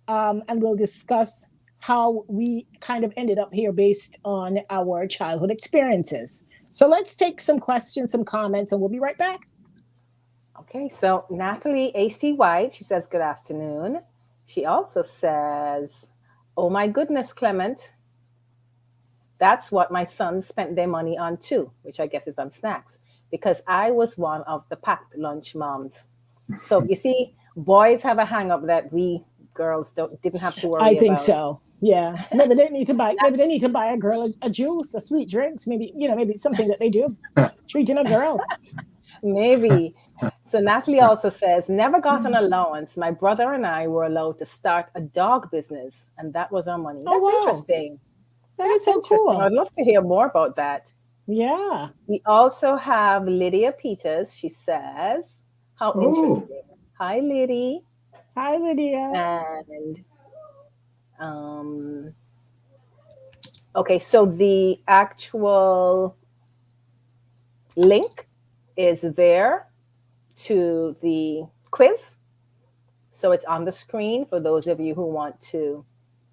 And we'll discuss how we kind of ended up here based on our childhood experiences. So let's take some questions, some comments, and we'll be right back. Okay, so Natalie A.C. White, she says, good afternoon. She also says, oh my goodness, Clement, that's what my sons spent their money on too, which I guess is on snacks, because I was one of the packed lunch moms. So you see, boys have a hang up that we girls didn't have to worry about. I think so. Yeah. Maybe they need to buy a girl a juice, a sweet drinks, maybe something that they do. Treating a girl. Maybe. So Natalie also says, never got an allowance. My brother and I were allowed to start a dog business, and that was our money. That's interesting. That is so cool. I'd love to hear more about that. Yeah. We also have Lydia Peters. She says, how interesting. Hi, Liddy. Hi, Lydia. And okay, so the actual link is there to the quiz. So it's on the screen for those of you who want to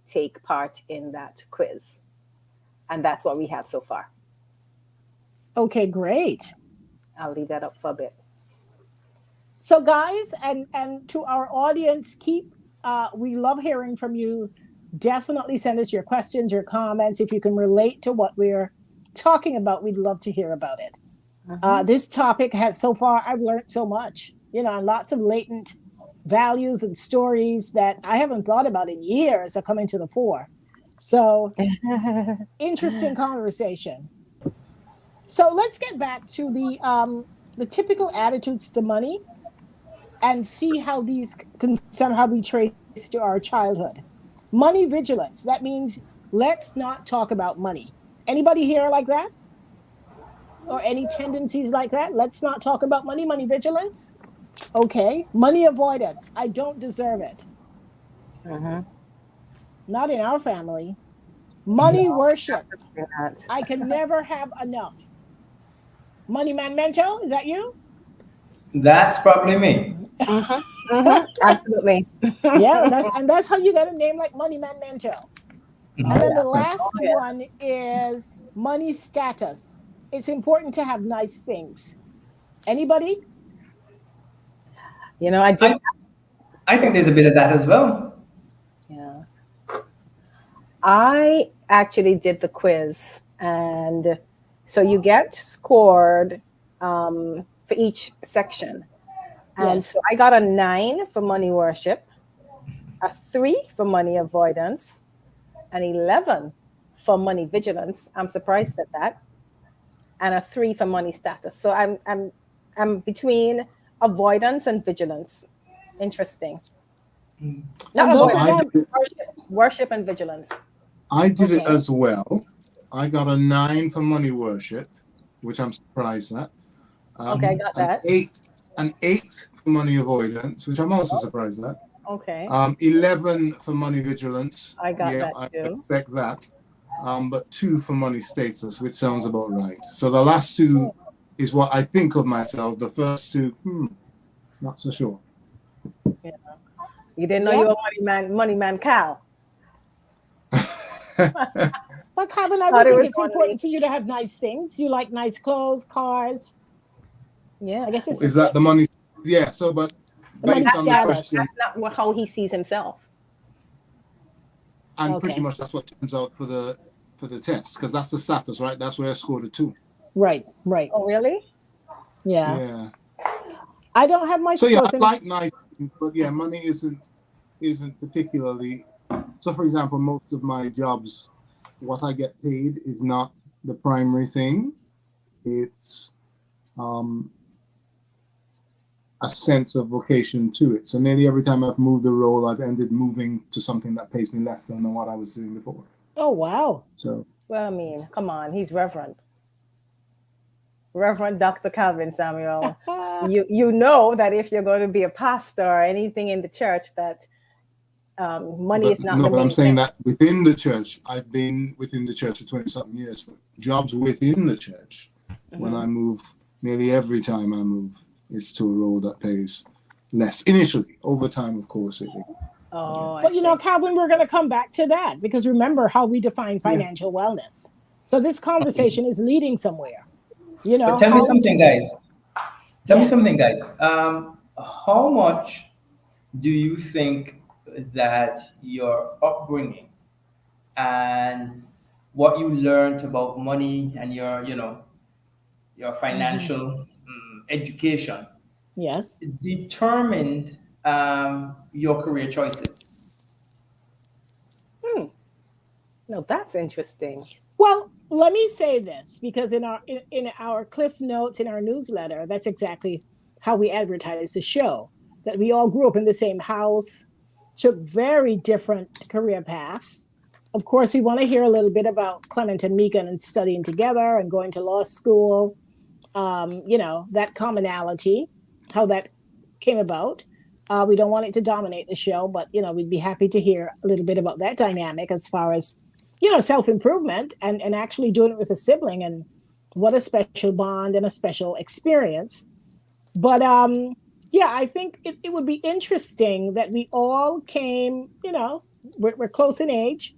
take part in that quiz. And that's what we have so far. Okay, great. I'll leave that up for a bit. So guys, and to our audience, we love hearing from you. Definitely send us your questions, your comments. If you can relate to what we're talking about, we'd love to hear about it. This topic has, so far, I've learned so much, and lots of latent values and stories that I haven't thought about in years are coming to the fore. So interesting conversation. So let's get back to the typical attitudes to money and see how these can somehow be traced to our childhood. Money vigilance. That means let's not talk about money. Anybody here like that? Or any tendencies like that? Let's not talk about money. Money vigilance. Okay. Money avoidance. I don't deserve it. Not in our family. Money worship. I can never have enough. Money man mental. Is that you? That's probably me. Absolutely. Yeah, that's how you get a name like Money Man Mental. And then the last one is money status. It's important to have nice things. Anybody? I think there's a bit of that as well. Yeah. I actually did the quiz, and so you get scored for each section. And so I got a 9 for money worship, a 3 for money avoidance, an 11 for money vigilance. I'm surprised at that. And a 3 for money status. So I'm between avoidance and vigilance. Interesting. Worship and vigilance. I did it as well. I got a 9 for money worship, which I'm surprised at. I got that. An 8 for money avoidance, which I'm also surprised at. Okay. 11 for money vigilance. I got that too. I expect that. But 2 for money status, which sounds about right. So the last 2 is what I think of myself. The first 2, not so sure. Yeah. You didn't know you were money man Cal. Well, Calvin, I would think it's important for you to have nice things. You like nice clothes, cars. Yeah, I guess is that the money? Yeah. So, but based on the question, that's not how he sees himself. And pretty much that's what turns out for the test, because that's the status, right? That's where I scored a 2. Right. Oh, really? Yeah. I don't have my. So yeah, I like nice things, but yeah, money isn't particularly. So, for example, most of my jobs, what I get paid is not the primary thing. It's a sense of vocation to it. So nearly every time I've moved a role, I've ended moving to something that pays me less than what I was doing before. Oh, wow. So. Well, I mean, come on, he's Reverend Dr. Calvin Samuel. you know that if you're going to be a pastor or anything in the church, that money is not. No, the but I'm main saying thing. that within the church, I've been within the church for 20-something years. Jobs within the church, when I move, nearly every time I move, it's to a role that pays less initially. Over time, of course, But Calvin, we're going to come back to that because remember how we define financial wellness. So this conversation is leading somewhere. But tell me something, guys. Tell me something, guys. How much do you think that your upbringing and what you learned about money and your financial education determined your career choices? No, that's interesting. Well, let me say this because in our Cliff Notes in our newsletter, that's exactly how we advertise the show. That we all grew up in the same house, took very different career paths. Of course, we want to hear a little bit about Clement and Megan and studying together and going to law school. That commonality, how that came about. We don't want it to dominate the show, but we'd be happy to hear a little bit about that dynamic as far as self-improvement and actually doing it with a sibling, and what a special bond and a special experience. But I think it would be interesting that we all came, we're close in age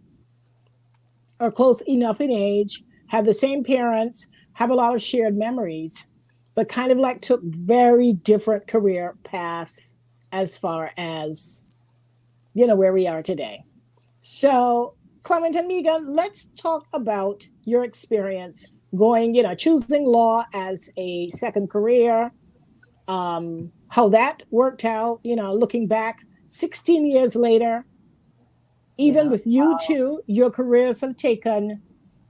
or close enough in age, have the same parents, have a lot of shared memories, but kind of like took very different career paths as far as, where we are today. So Clement and Megan, let's talk about your experience going, choosing law as a second career, how that worked out, looking back 16 years later, even with you two, your careers have taken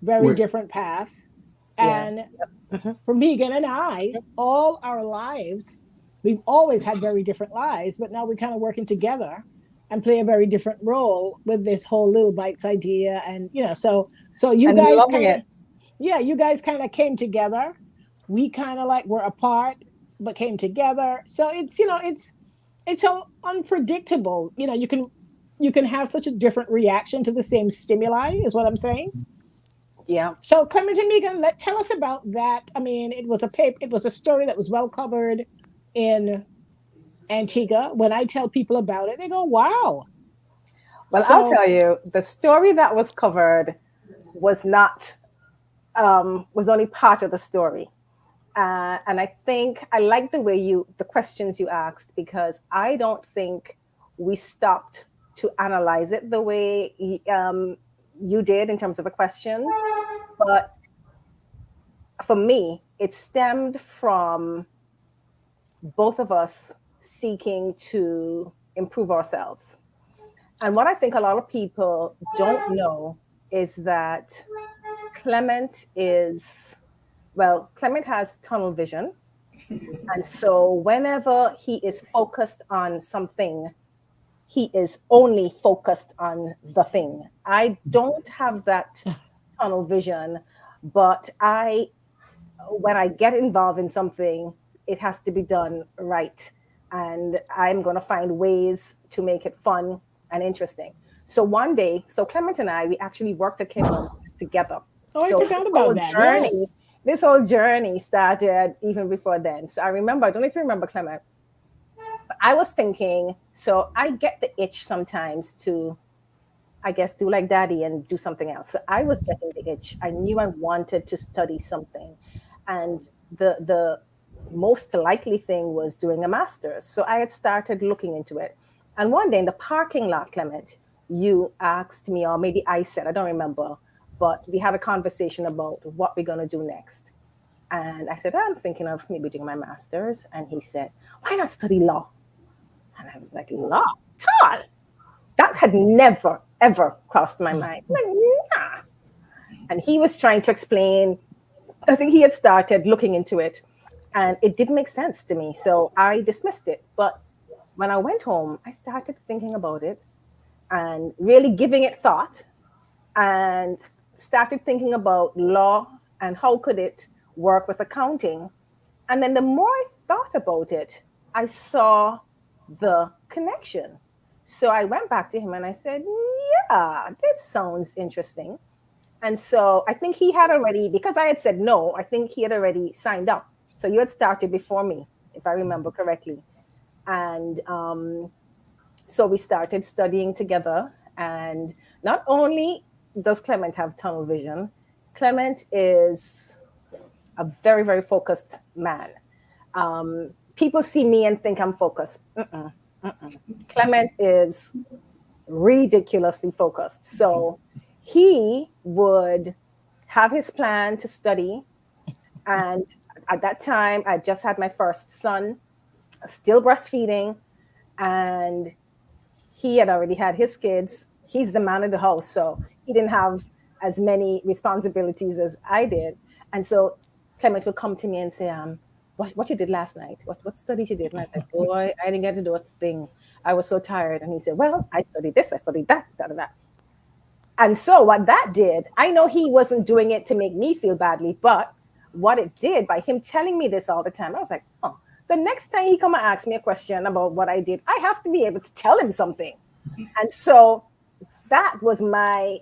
very different paths. And for Megan and I, all our lives, we've always had very different lives, but now we're kind of working together and play a very different role with this whole Little Bytes idea. And, so you guys you guys kind of came together. We kind of like were apart, but came together. So it's, it's so unpredictable. You can have such a different reaction to the same stimuli is what I'm saying. Yeah. So Clement and Megan, tell us about that. I mean, it was a story that was well covered in Antigua. When I tell people about it, they go, wow. Well, I'll tell you, the story that was covered was not, was only part of the story. And I think I like the way the questions you asked, because I don't think we stopped to analyze it the way you did in terms of the questions. But for me, it stemmed from both of us seeking to improve ourselves. And what I think a lot of people don't know is that Clement has tunnel vision. And so whenever he is focused on something, he is only focused on the thing. I don't have that tunnel vision, but when I get involved in something, it has to be done right. And I'm going to find ways to make it fun and interesting. So one day, Clement and I, we actually worked at Kindle together. Oh, I forgot about that. This whole journey started even before then. So I don't know if you remember, Clement, but I was thinking, so I get the itch sometimes to, I guess, do like daddy and do something else. So I was getting the itch. I knew I wanted to study something. And the most likely thing was doing a master's. So I had started looking into it. And one day in the parking lot, Clement, you asked me, or maybe I said, I don't remember, but we had a conversation about what we're going to do next. And I said, I'm thinking of maybe doing my master's. And he said, why not study law? And I was like, law? Todd? That had never, ever crossed my mind. I'm like, nah. And he was trying to explain, I think he had started looking into it, and it didn't make sense to me. So I dismissed it. But when I went home, I started thinking about it and really giving it thought, and started thinking about law and how could it work with accounting. And then the more I thought about it, I saw the connection. So I went back to him and I said, yeah, this sounds interesting. And so I think he had already, because I had said no, I think he had already signed up. So you had started before me, if I remember correctly. And so we started studying together. And not only does Clement have tunnel vision, Clement is a very, very focused man. People see me and think I'm focused. Clement is ridiculously focused. So he would have his plan to study. And at that time, I just had my first son, still breastfeeding, and he had already had his kids. He's the man of the house, so he didn't have as many responsibilities as I did. And so Clement would come to me and say, what you did last night? What studies you did? And I said, boy, I didn't get to do a thing. I was so tired. And he said, well, I studied this, I studied that, da, da, da. And so what that did, I know he wasn't doing it to make me feel badly, but what it did by him telling me this all the time, I was like, oh, the next time he come and ask me a question about what I did, I have to be able to tell him something. And so that was my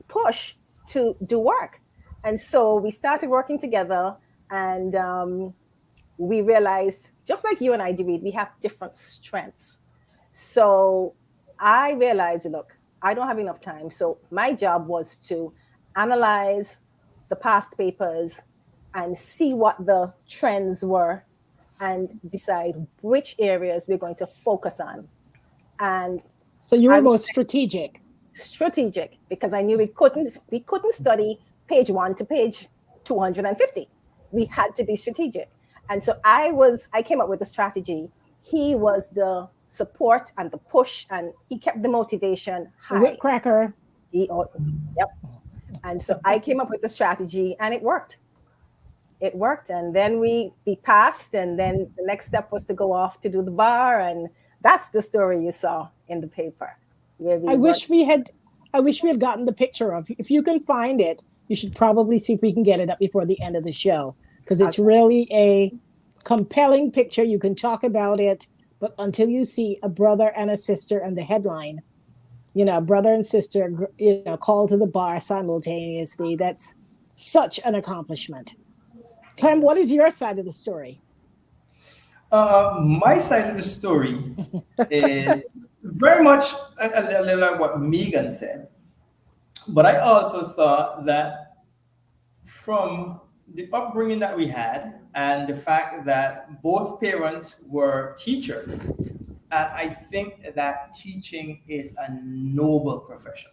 push to do work. And so we started working together, and we realized, just like you and I, David, we have different strengths. So I realized, look, I don't have enough time. So my job was to analyze the past papers and see what the trends were and decide which areas we're going to focus on. And so you were most strategic. Strategic, because I knew we couldn't study page 1 to page 250. We had to be strategic. And so I came up with a strategy. He was the support and the push, and he kept the motivation high. The whip cracker. Yep. And so I came up with the strategy, and it worked. It worked. And then we passed, and then the next step was to go off to do the bar, and that's the story you saw in the paper. I wish we had gotten the picture of. If you can find it, you should probably see if we can get it up before the end of the show, because it's really a compelling picture. You can talk about it, but until you see a brother and a sister and the headline, brother and sister, called to the bar simultaneously, that's such an accomplishment. Clem, what is your side of the story? My side of the story is very much a little like what Megan said. But I also thought that from the upbringing that we had and the fact that both parents were teachers, and I think that teaching is a noble profession.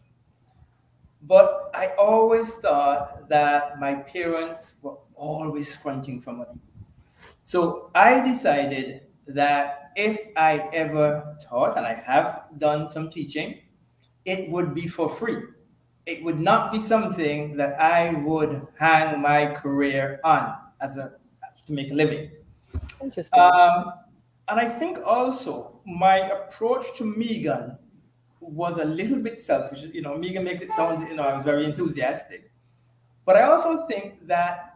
But I always thought that my parents were always scrunching for money. So I decided that if I ever taught, and I have done some teaching, it would be for free. It would not be something that I would hang my career on to make a living. Interesting. And I think also my approach to Megan was a little bit selfish. Megan makes it sound, I was very enthusiastic. But I also think that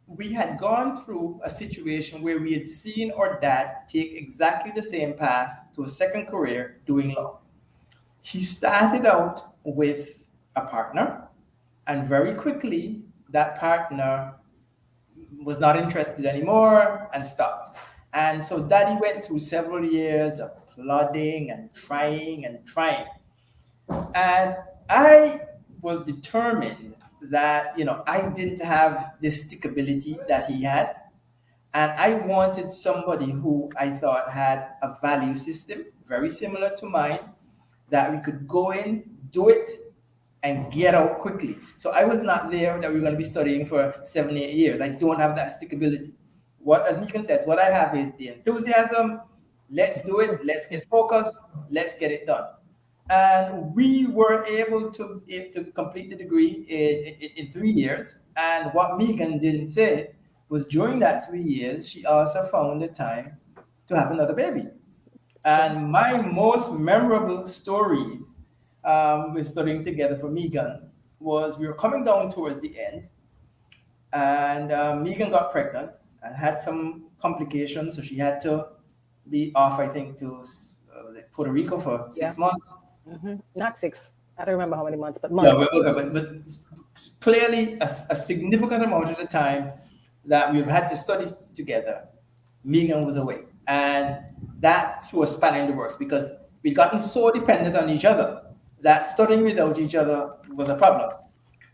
we had gone through a situation where we had seen our dad take exactly the same path to a second career doing law. He started out with a partner, and very quickly that partner was not interested anymore and stopped. And so Daddy went through several years of plodding and trying. And I was determined that, I didn't have this stickability that he had. And I wanted somebody who I thought had a value system very similar to mine, that we could go in, do it, and get out quickly. So I was not there that we were going to be studying for 7, 8 years. I don't have that stickability. As Megan says, what I have is the enthusiasm. Let's do it. Let's get focused. Let's get it done. And we were able to complete the degree in 3 years. And what Megan didn't say was during that 3 years, she also found the time to have another baby. And my most memorable stories with studying together for Megan was we were coming down towards the end, and Megan got pregnant and had some complications. So she had to be off, I think, to Puerto Rico for 6 months. Mm-hmm. Not 6. I don't remember how many months, but months. Yeah, but clearly a significant amount of the time that we've had to study together, Megan was away. And that threw a spanner in the works because we'd gotten so dependent on each other that studying without each other was a problem.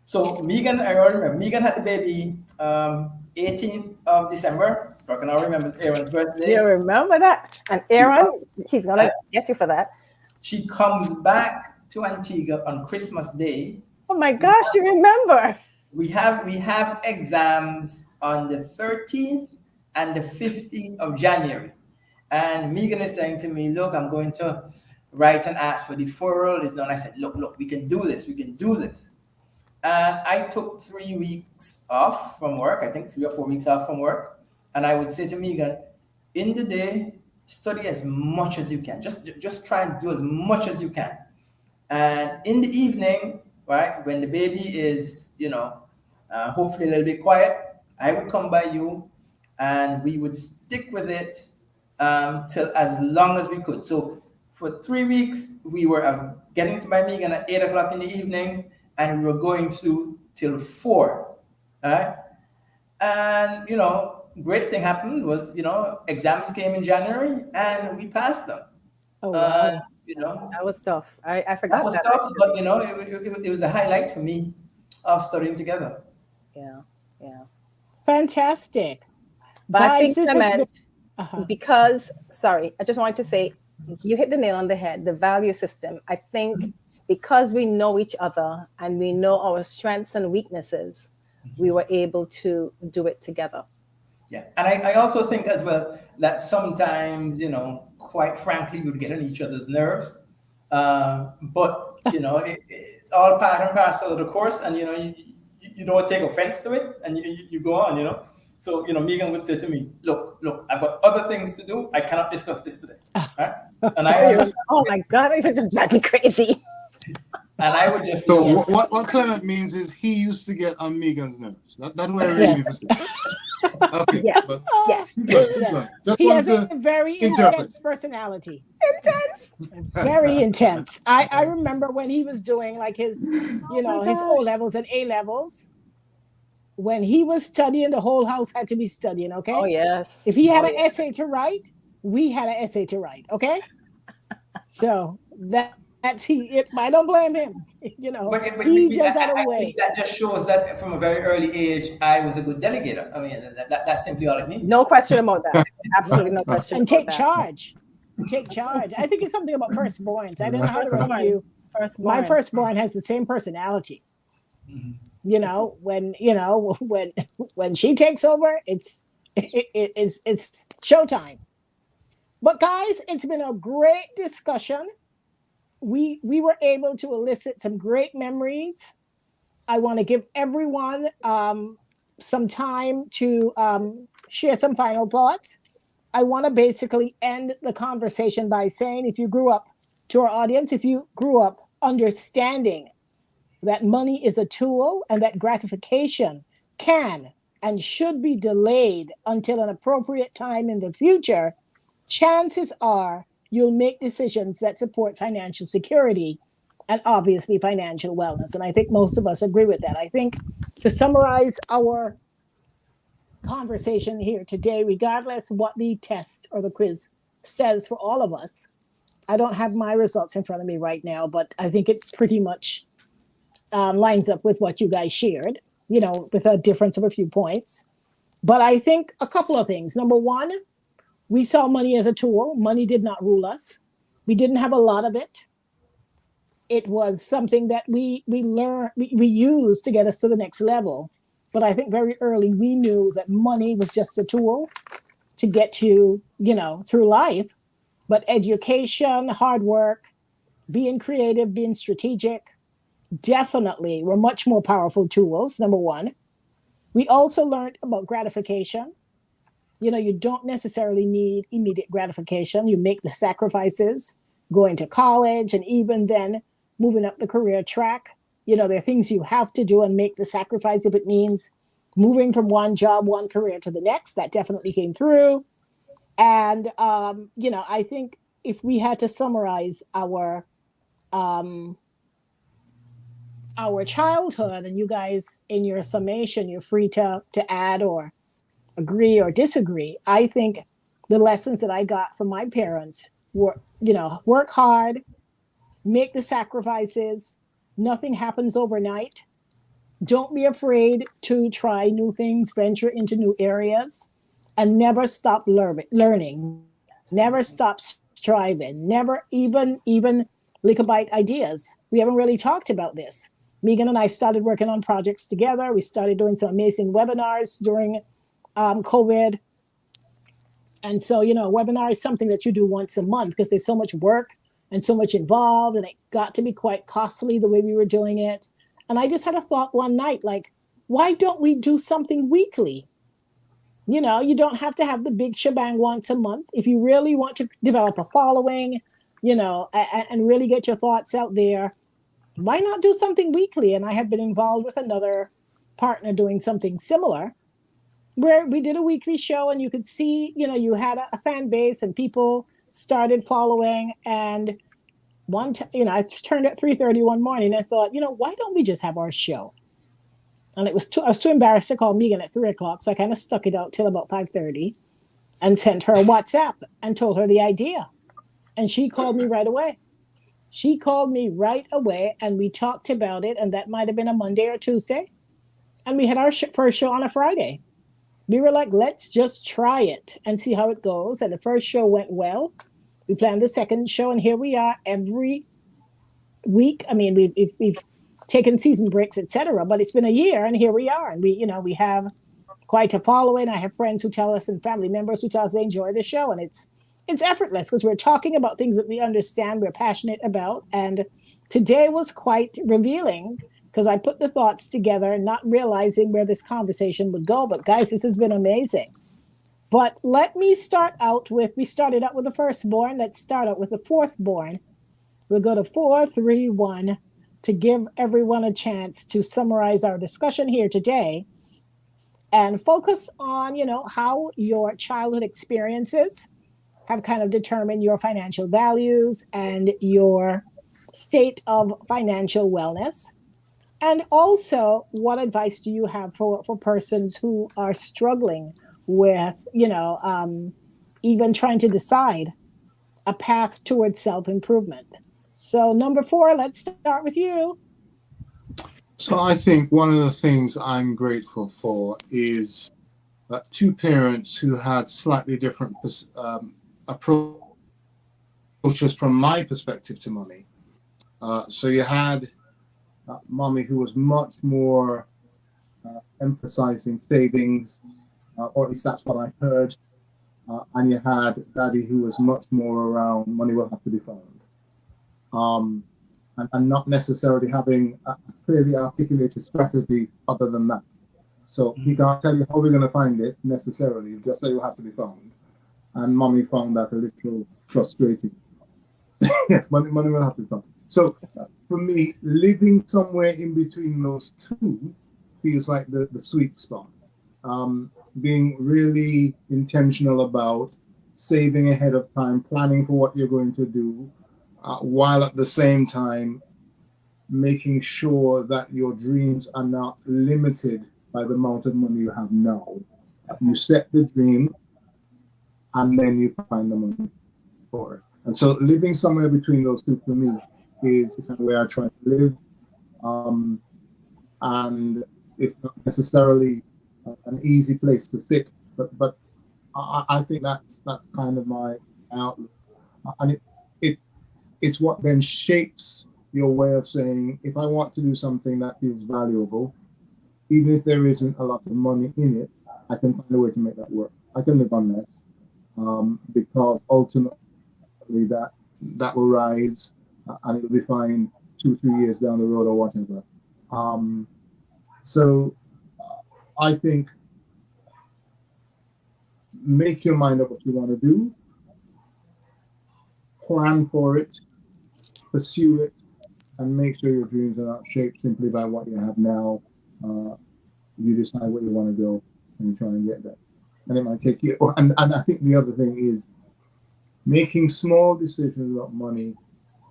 So Megan, I remember, Megan had the baby 18th of December. I can now remember Aaron's birthday. You remember that? And Aaron, he's going to get you for that. She comes back to Antigua on Christmas Day. Oh my gosh, you remember. We have exams on the 13th and the 15th of January. And Megan is saying to me, look, I'm going to write and ask for deferral. And I said, look, we can do this. And I took 3 weeks off from work, I think 3 or 4 weeks off from work. And I would say to Megan, in the day, study as much as you can. Just try and do as much as you can. And in the evening, right, when the baby is, hopefully a little bit quiet, I would come by you and we would stick with it till as long as we could. So for 3 weeks, I was getting to my Megan at 8 o'clock in the evening, and we were going through till 4. Right? And, great thing happened was, exams came in January and we passed them. Oh, wow. That was tough. I forgot that was tough, but it was the highlight for me of studying together. Yeah. Fantastic. But guys, I think, Clement, because, sorry, I just wanted to say, you hit the nail on the head, the value system. I think because we know each other and we know our strengths and weaknesses, we were able to do it together. Yeah, and I also think as well that sometimes, quite frankly, we'd get on each other's nerves. But, it's all part and parcel of the course, and, you don't take offense to it, and you go on, So, Megan would say to me, look, I've got other things to do. I cannot discuss this today. Right? And oh my God, I should just drive me crazy. And I would just... So what Clement means is he used to get on Megan's nerves. That's what I really mean to say. Okay. Yes. Yes. He has a very intense personality. Very intense. I remember when he was doing like his, his O levels and A levels. When he was studying, the whole house had to be studying. Okay. Oh yes. If he had an essay to write, we had an essay to write. Okay. So that's I don't blame him. He just had a way. I think that just shows that from a very early age, I was a good delegator. I mean, that's simply all it means. No question about that. Absolutely no question. And take charge. Take charge. I think it's something about firstborns. I don't know how the rest of you. My firstborn has the same personality. Mm-hmm. When she takes over, it's showtime. But guys, it's been a great discussion. We were able to elicit some great memories. I want to give everyone some time to share some final thoughts. I want to basically end the conversation by saying, if you grew up understanding that money is a tool and that gratification can and should be delayed until an appropriate time in the future, chances are you'll make decisions that support financial security and obviously financial wellness. And I think most of us agree with that. I think to summarize our conversation here today, regardless what the test or the quiz says for all of us, I don't have my results in front of me right now, but I think it pretty much lines up with what you guys shared, with a difference of a few points. But I think a couple of things. Number one, we saw money as a tool. Money did not rule us. We didn't have a lot of it. It was something that we learned, we used to get us to the next level. But I think very early we knew that money was just a tool to get you, through life. But education, hard work, being creative, being strategic, definitely were much more powerful tools, number one. We also learned about gratification. You don't necessarily need immediate gratification. You make the sacrifices, going to college, and even then moving up the career track. There are things you have to do and make the sacrifice if it means moving from one job, one career to the next. That definitely came through. And, I think if we had to summarize our childhood, and you guys in your summation, you're free to add or agree or disagree. I think the lessons that I got from my parents were, work hard, make the sacrifices. Nothing happens overnight. Don't be afraid to try new things, venture into new areas, and never stop learning. Never stop striving. Never even Likkle Byte ideas. We haven't really talked about this. Megan and I started working on projects together. We started doing some amazing webinars during COVID. And so, a webinar is something that you do once a month because there's so much work and so much involved, and it got to be quite costly the way we were doing it. And I just had a thought one night, like, why don't we do something weekly? You don't have to have the big shebang once a month. If you really want to develop a following, and really get your thoughts out there, why not do something weekly? And I had been involved with another partner doing something similar, where we did a weekly show, and you could see, you had a fan base and people started following. And I turned at 3:30 one morning and thought, why don't we just have our show? And I was too embarrassed to call Megan at 3:00, so I kind of stuck it out till about 5:30 and sent her a WhatsApp and told her the idea. And she called me right away. And we talked about it, and that might have been a Monday or Tuesday. And we had our first show on a Friday. We were like, let's just try it and see how it goes. And the first show went well. We planned the second show, and here we are every week. I mean, we've taken season breaks, etc., but it's been a year, and here we are. And we have quite a following. I have friends who tell us, and family members who tell us they enjoy the show, and it's effortless because we're talking about things that we understand, we're passionate about. And today was quite revealing because I put the thoughts together, not realizing where this conversation would go. But guys, this has been amazing. But let me start out with, we started out with the firstborn. Let's start out with the fourthborn. We'll go to 4, 3, 1 to give everyone a chance to summarize our discussion here today and focus on, how your childhood experiences have kind of determined your financial values and your state of financial wellness. And also, what advice do you have for persons who are struggling with, even trying to decide a path towards self-improvement? So number 4, let's start with you. So I think one of the things I'm grateful for is two parents who had slightly different approaches from my perspective to money. So you had mommy, who was much more emphasizing savings, or at least that's what I heard. And you had daddy, who was much more around money will have to be found. And not necessarily having a clearly articulated strategy other than that. So he can't tell you how we're going to find it necessarily, just that it will have to be found. And mommy found that a little frustrating. Yes, money will have to be found. So for me, living somewhere in between those two feels like the sweet spot. Being really intentional about saving ahead of time, planning for what you're going to do, while at the same time making sure that your dreams are not limited by the amount of money you have now. You set the dream and then you find the money for it. And so living somewhere between those two for me is the way I try to live. And it's not necessarily an easy place to sit, but I think that's kind of my outlook. And it's what then shapes your way of saying, if I want to do something that feels valuable, even if there isn't a lot of money in it, I can find a way to make that work. I can live on less, because ultimately that will rise and it'll be fine 2-3 years down the road or whatever. So I think make your mind up what you want to do, plan for it, pursue it, and make sure your dreams are not shaped simply by what you have now. You decide where you want to go and you try and get there. And it might take you, and I think the other thing is making small decisions about money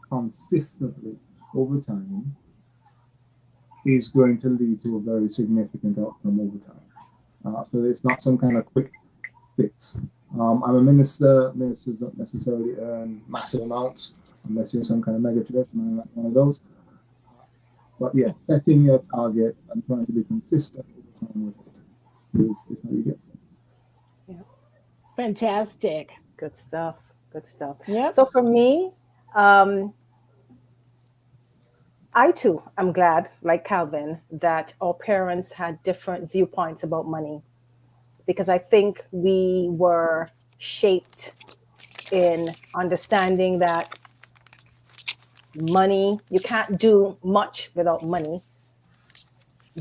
consistently over time is going to lead to a very significant outcome over time. So it's not some kind of quick fix. I'm a minister. Ministers don't necessarily earn massive amounts unless you're some kind of mega church, one of those. But yeah, setting your targets and trying to be consistent with it is how you get there. Yeah. Fantastic. Good stuff. Good stuff. Yep. So for me, I too am glad, like Calvin, that our parents had different viewpoints about money, because I think we were shaped in understanding that money, you can't do much without money,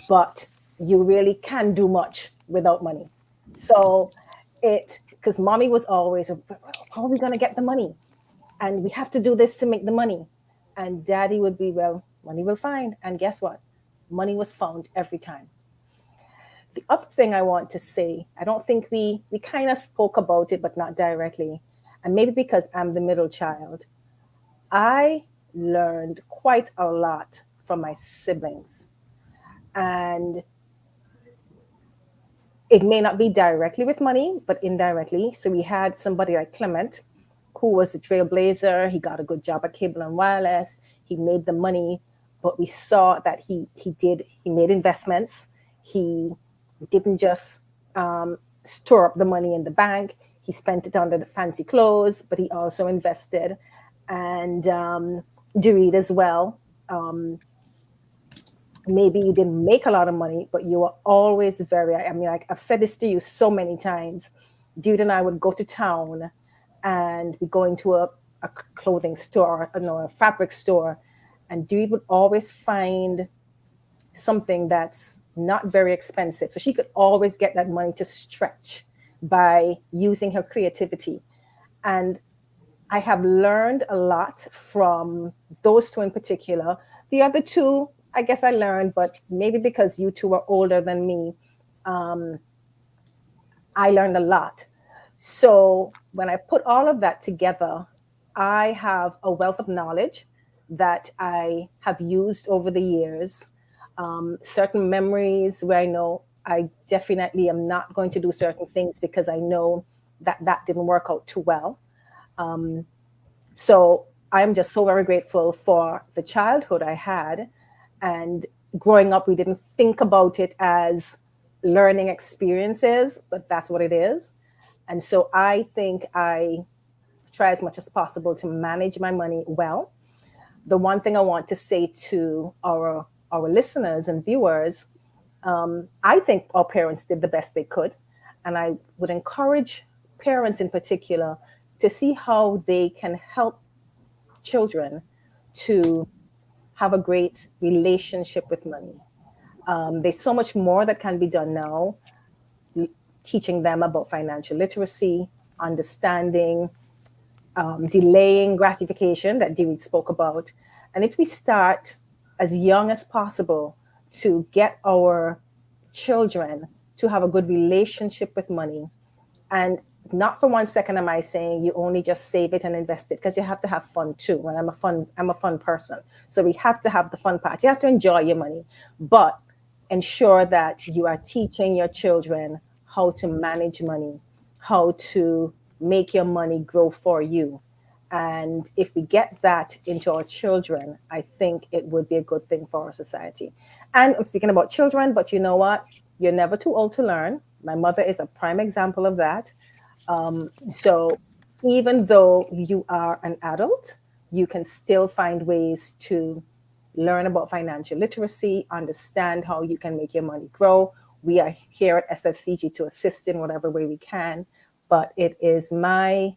but you really can do much without money. So because mommy was always, how are we going to get the money? And we have to do this to make the money. And daddy would be, well, money will find. And guess what? Money was found every time. The other thing I want to say, I don't think we kind of spoke about it, but not directly. And maybe because I'm the middle child, I learned quite a lot from my siblings. And it may not be directly with money, but indirectly. So we had somebody like Clement, who was a trailblazer. He got a good job at Cable and Wireless. He made the money, but we saw that he made investments. He didn't just store up the money in the bank. He spent it on the fancy clothes, but he also invested. And Dorit as well. Maybe you didn't make a lot of money, but you were always like I've said this to you so many times. Dorit and I would go to town and we go into a clothing store, a fabric store, and Dorit would always find something that's not very expensive. So she could always get that money to stretch by using her creativity. And I have learned a lot from those two in particular. The other two, I guess I learned, but maybe because you two are older than me, I learned a lot. So when I put all of that together, I have a wealth of knowledge that I have used over the years. Certain memories where I know I definitely am not going to do certain things because I know that didn't work out too well. So I'm just so very grateful for the childhood I had. And growing up, we didn't think about it as learning experiences, but that's what it is. And so I think I try as much as possible to manage my money well. The one thing I want to say to our listeners and viewers, I think our parents did the best they could. And I would encourage parents in particular to see how they can help children to have a great relationship with money. There's so much more that can be done now, teaching them about financial literacy, understanding, delaying gratification that David spoke about. And if we start as young as possible to get our children to have a good relationship with money, and not for 1 second am I saying you only just save it and invest it, because you have to have fun too. And I'm a fun person. So we have to have the fun part. You have to enjoy your money, but ensure that you are teaching your children how to manage money, how to make your money grow for you. And if we get that into our children, I think it would be a good thing for our society. And I'm speaking about children, but you know what? You're never too old to learn. My mother is a prime example of that. So even though you are an adult, you can still find ways to learn about financial literacy, understand how you can make your money grow. We are here at SFCG to assist in whatever way we can, but it is my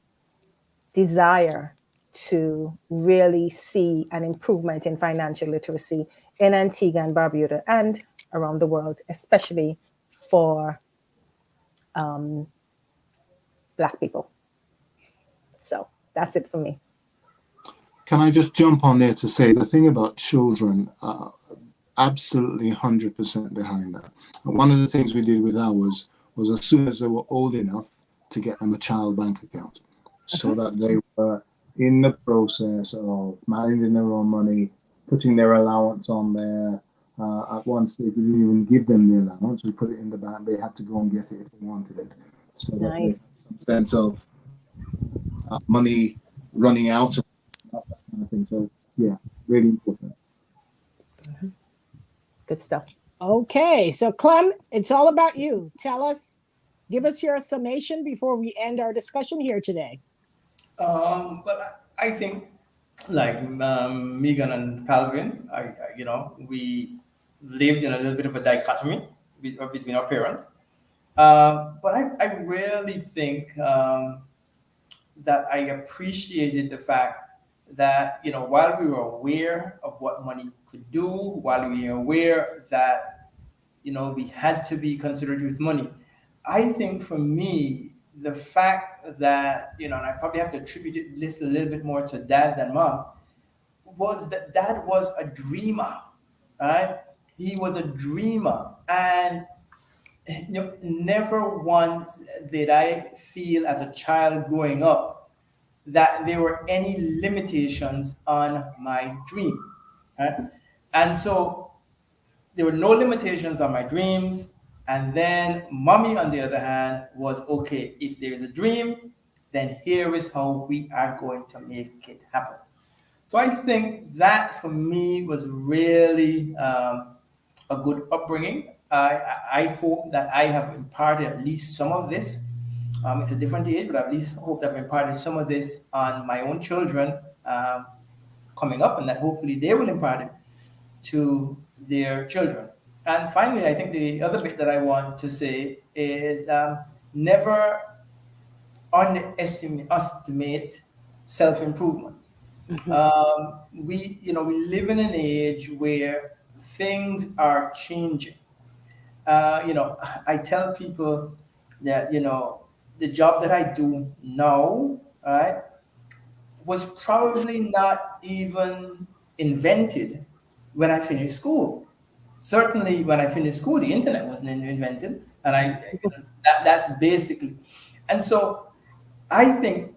desire to really see an improvement in financial literacy in Antigua and Barbuda and around the world, especially for Black people. So that's it for me. Can I just jump on there to say the thing about children, absolutely 100% behind that. And one of the things we did with ours was as soon as they were old enough to get them a child bank account, so that they were in the process of managing their own money, putting their allowance on there, At one stage, we didn't even give them the allowance. We put it in the bank. They had to go and get it if they wanted it. So that they had some sense of money running out, that kind of thing. So yeah, really important. Good stuff. Okay, so Clem, it's all about you. Give us your summation before we end our discussion here today. But I think, like Megan and Calvin, we lived in a little bit of a dichotomy between our parents. But I really think that I appreciated the fact that, while we were aware of what money could do, while we were aware that, we had to be considerate with money, I think for me, the fact that, and I probably have to attribute this a little bit more to dad than mom, was that dad was a dreamer, right? He was a dreamer. And never once did I feel as a child growing up that there were any limitations on my dream, right? And so there were no limitations on my dreams. And then mommy, on the other hand, was okay. If there is a dream, then here is how we are going to make it happen. So I think that for me was really a good upbringing. I hope that I have imparted at least some of this. It's a different age, but I at least hope that I've imparted some of this on my own children coming up, and that hopefully they will impart it to their children. And finally, I think the other bit that I want to say is never underestimate self-improvement. We live in an age where things are changing. I tell people that, the job that I do now, right, was probably not even invented when I finished school. Certainly, when I finished school, the internet wasn't invented, and that's basically. And so, I think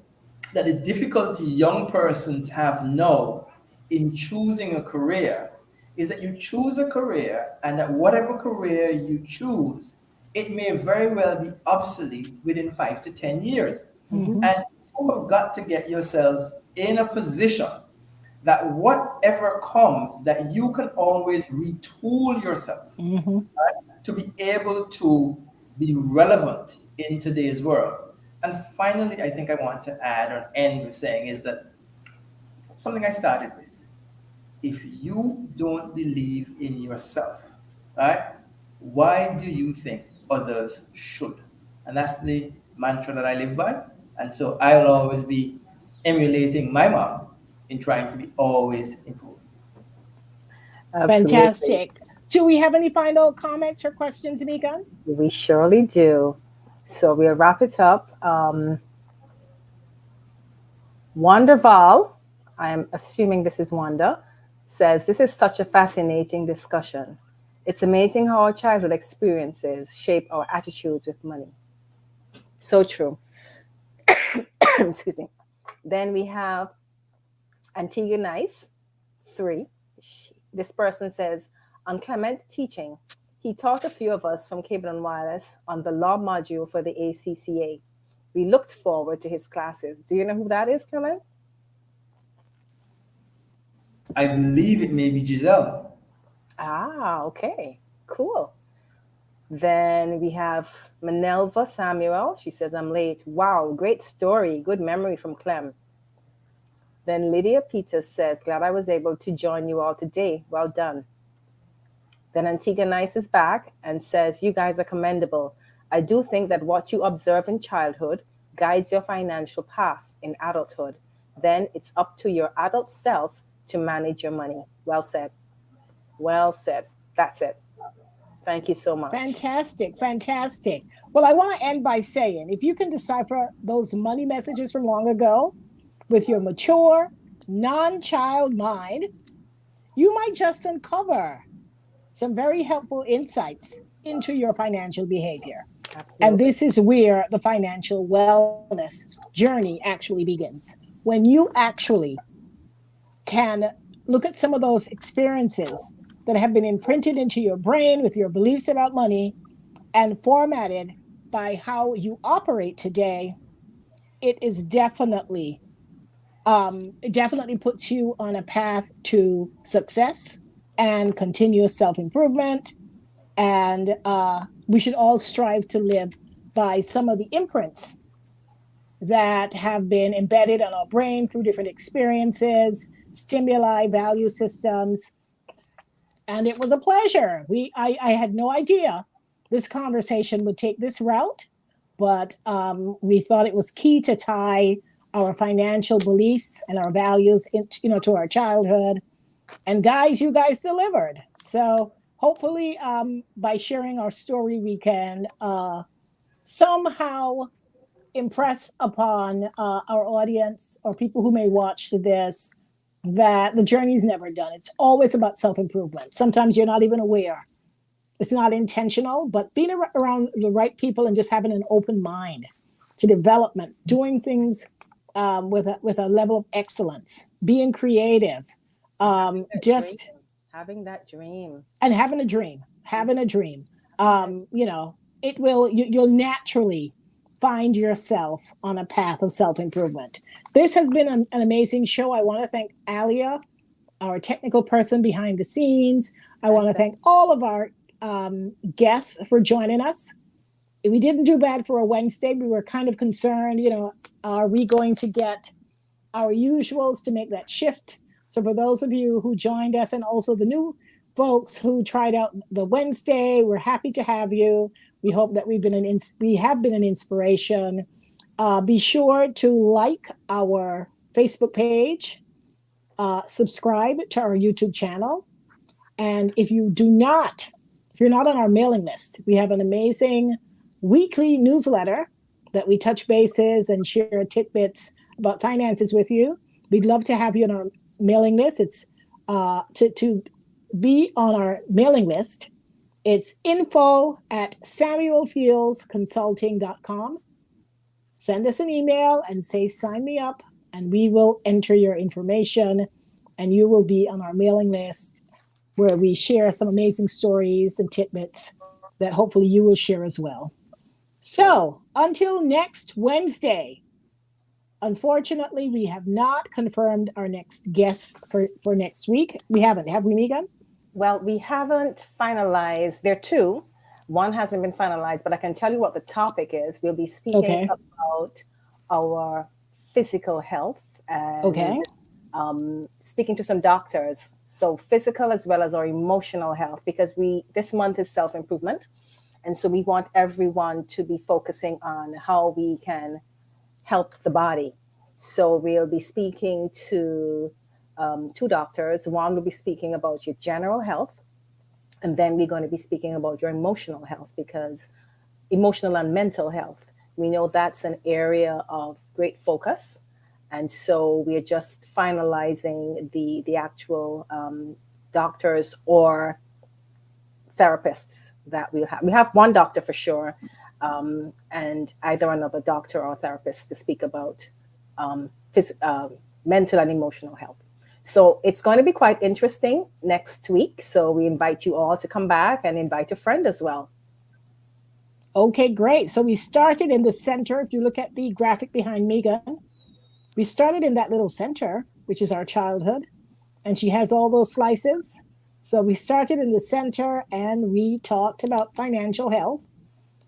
that the difficulty young persons have now in choosing a career is that you choose a career, and that whatever career you choose, it may very well be obsolete within 5 to 10 years. Mm-hmm. And you have got to get yourselves in a position that whatever comes, that you can always retool yourself, mm-hmm. right, to be able to be relevant in today's world. And finally, I think I want to add or end with saying is that something I started with. If you don't believe in yourself, right, why do you think others should? And that's the mantra that I live by. And so I'll always be emulating my mom in trying to be always improving. Absolutely. Fantastic. Do we have any final comments or questions, Megan? We surely do. So we'll wrap it up. Wanderval, I'm assuming this is Wanda, says, this is such a fascinating discussion. It's amazing how our childhood experiences shape our attitudes with money. So true. Excuse me. Then we have Antigua Nice, 3. This person says, on Clement teaching, he taught a few of us from Cable and Wireless on the law module for the ACCA. We looked forward to his classes. Do you know who that is, Clement? I believe it may be Giselle. Ah, okay. Cool. Then we have Manelva Samuel. She says, I'm late. Wow, great story. Good memory from Clem. Then Lydia Peters says, glad I was able to join you all today. Well done. Then Antigua Nice is back and says, you guys are commendable. I do think that what you observe in childhood guides your financial path in adulthood. Then it's up to your adult self to manage your money. Well said. Well said. That's it. Thank you so much. Fantastic. Fantastic. Well, I want to end by saying, if you can decipher those money messages from long ago with your mature, non-child mind, you might just uncover some very helpful insights into your financial behavior. Absolutely. And this is where the financial wellness journey actually begins. When you actually can look at some of those experiences that have been imprinted into your brain with your beliefs about money and formatted by how you operate today, it is definitely puts you on a path to success and continuous self-improvement. And we should all strive to live by some of the imprints that have been embedded in our brain through different experiences, stimuli, value systems. And it was a pleasure. I had no idea this conversation would take this route, but we thought it was key to tie our financial beliefs and our values to our childhood. And guys, you guys delivered. So hopefully by sharing our story, we can somehow impress upon our audience or people who may watch this that the journey's never done. It's always about self-improvement. Sometimes you're not even aware. It's not intentional, but being around the right people and just having an open mind to development, doing things with a level of excellence, being creative, just having that dream and having a dream, you'll naturally find yourself on a path of self-improvement. This has been an amazing show. I want to thank Alia, our technical person behind the scenes. I want to thank all of our guests for joining us. We didn't do bad for a Wednesday. We were kind of concerned, are we going to get our usuals to make that shift? So for those of you who joined us and also the new folks who tried out the Wednesday, we're happy to have you. We hope that we have been an inspiration. Be sure to like our Facebook page, subscribe to our YouTube channel. And if you're not on our mailing list, we have an amazing weekly newsletter that we touch bases and share tidbits about finances with you. We'd love to have you on our mailing list. It's to be on our mailing list. It's info@samuelfieldsconsulting.com. Send us an email and say, sign me up, and we will enter your information, and you will be on our mailing list where we share some amazing stories and tidbits that hopefully you will share as well. So until next Wednesday, unfortunately, we have not confirmed our next guest for next week. We haven't, have we, Megan? Well, we haven't finalized. There are two. One hasn't been finalized, but I can tell you what the topic is. We'll be speaking about our physical health and speaking to some doctors. So physical as well as our emotional health, because this month is self-improvement. And so we want everyone to be focusing on how we can help the body. So we'll be speaking to two doctors. One will be speaking about your general health, and then we're going to be speaking about your emotional health, because emotional and mental health, we know that's an area of great focus. And so we are just finalizing the actual doctors or therapists that we'll have. We have one doctor for sure, and either another doctor or therapist to speak about mental and emotional health. So it's going to be quite interesting next week. So we invite you all to come back and invite a friend as well. Okay, great. So we started in the center. If you look at the graphic behind Megan, we started in that little center, which is our childhood. And she has all those slices. So we started in the center and we talked about financial health.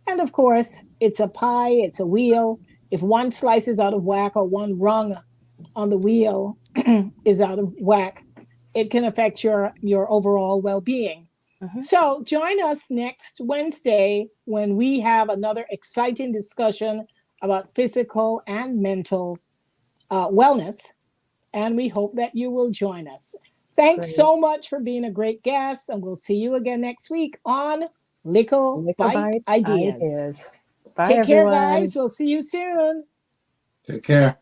And of course, it's a pie, it's a wheel. If one slice is out of whack or one rung on the wheel is out of whack, it can affect your overall well-being. Mm-hmm. So join us next Wednesday when we have another exciting discussion about physical and mental wellness. And we hope that you will join us. Thanks so much for being a great guest. And we'll see you again next week on Likkle Byte Ideas. Bye, Take everyone. care, guys. We'll see you soon. Take care.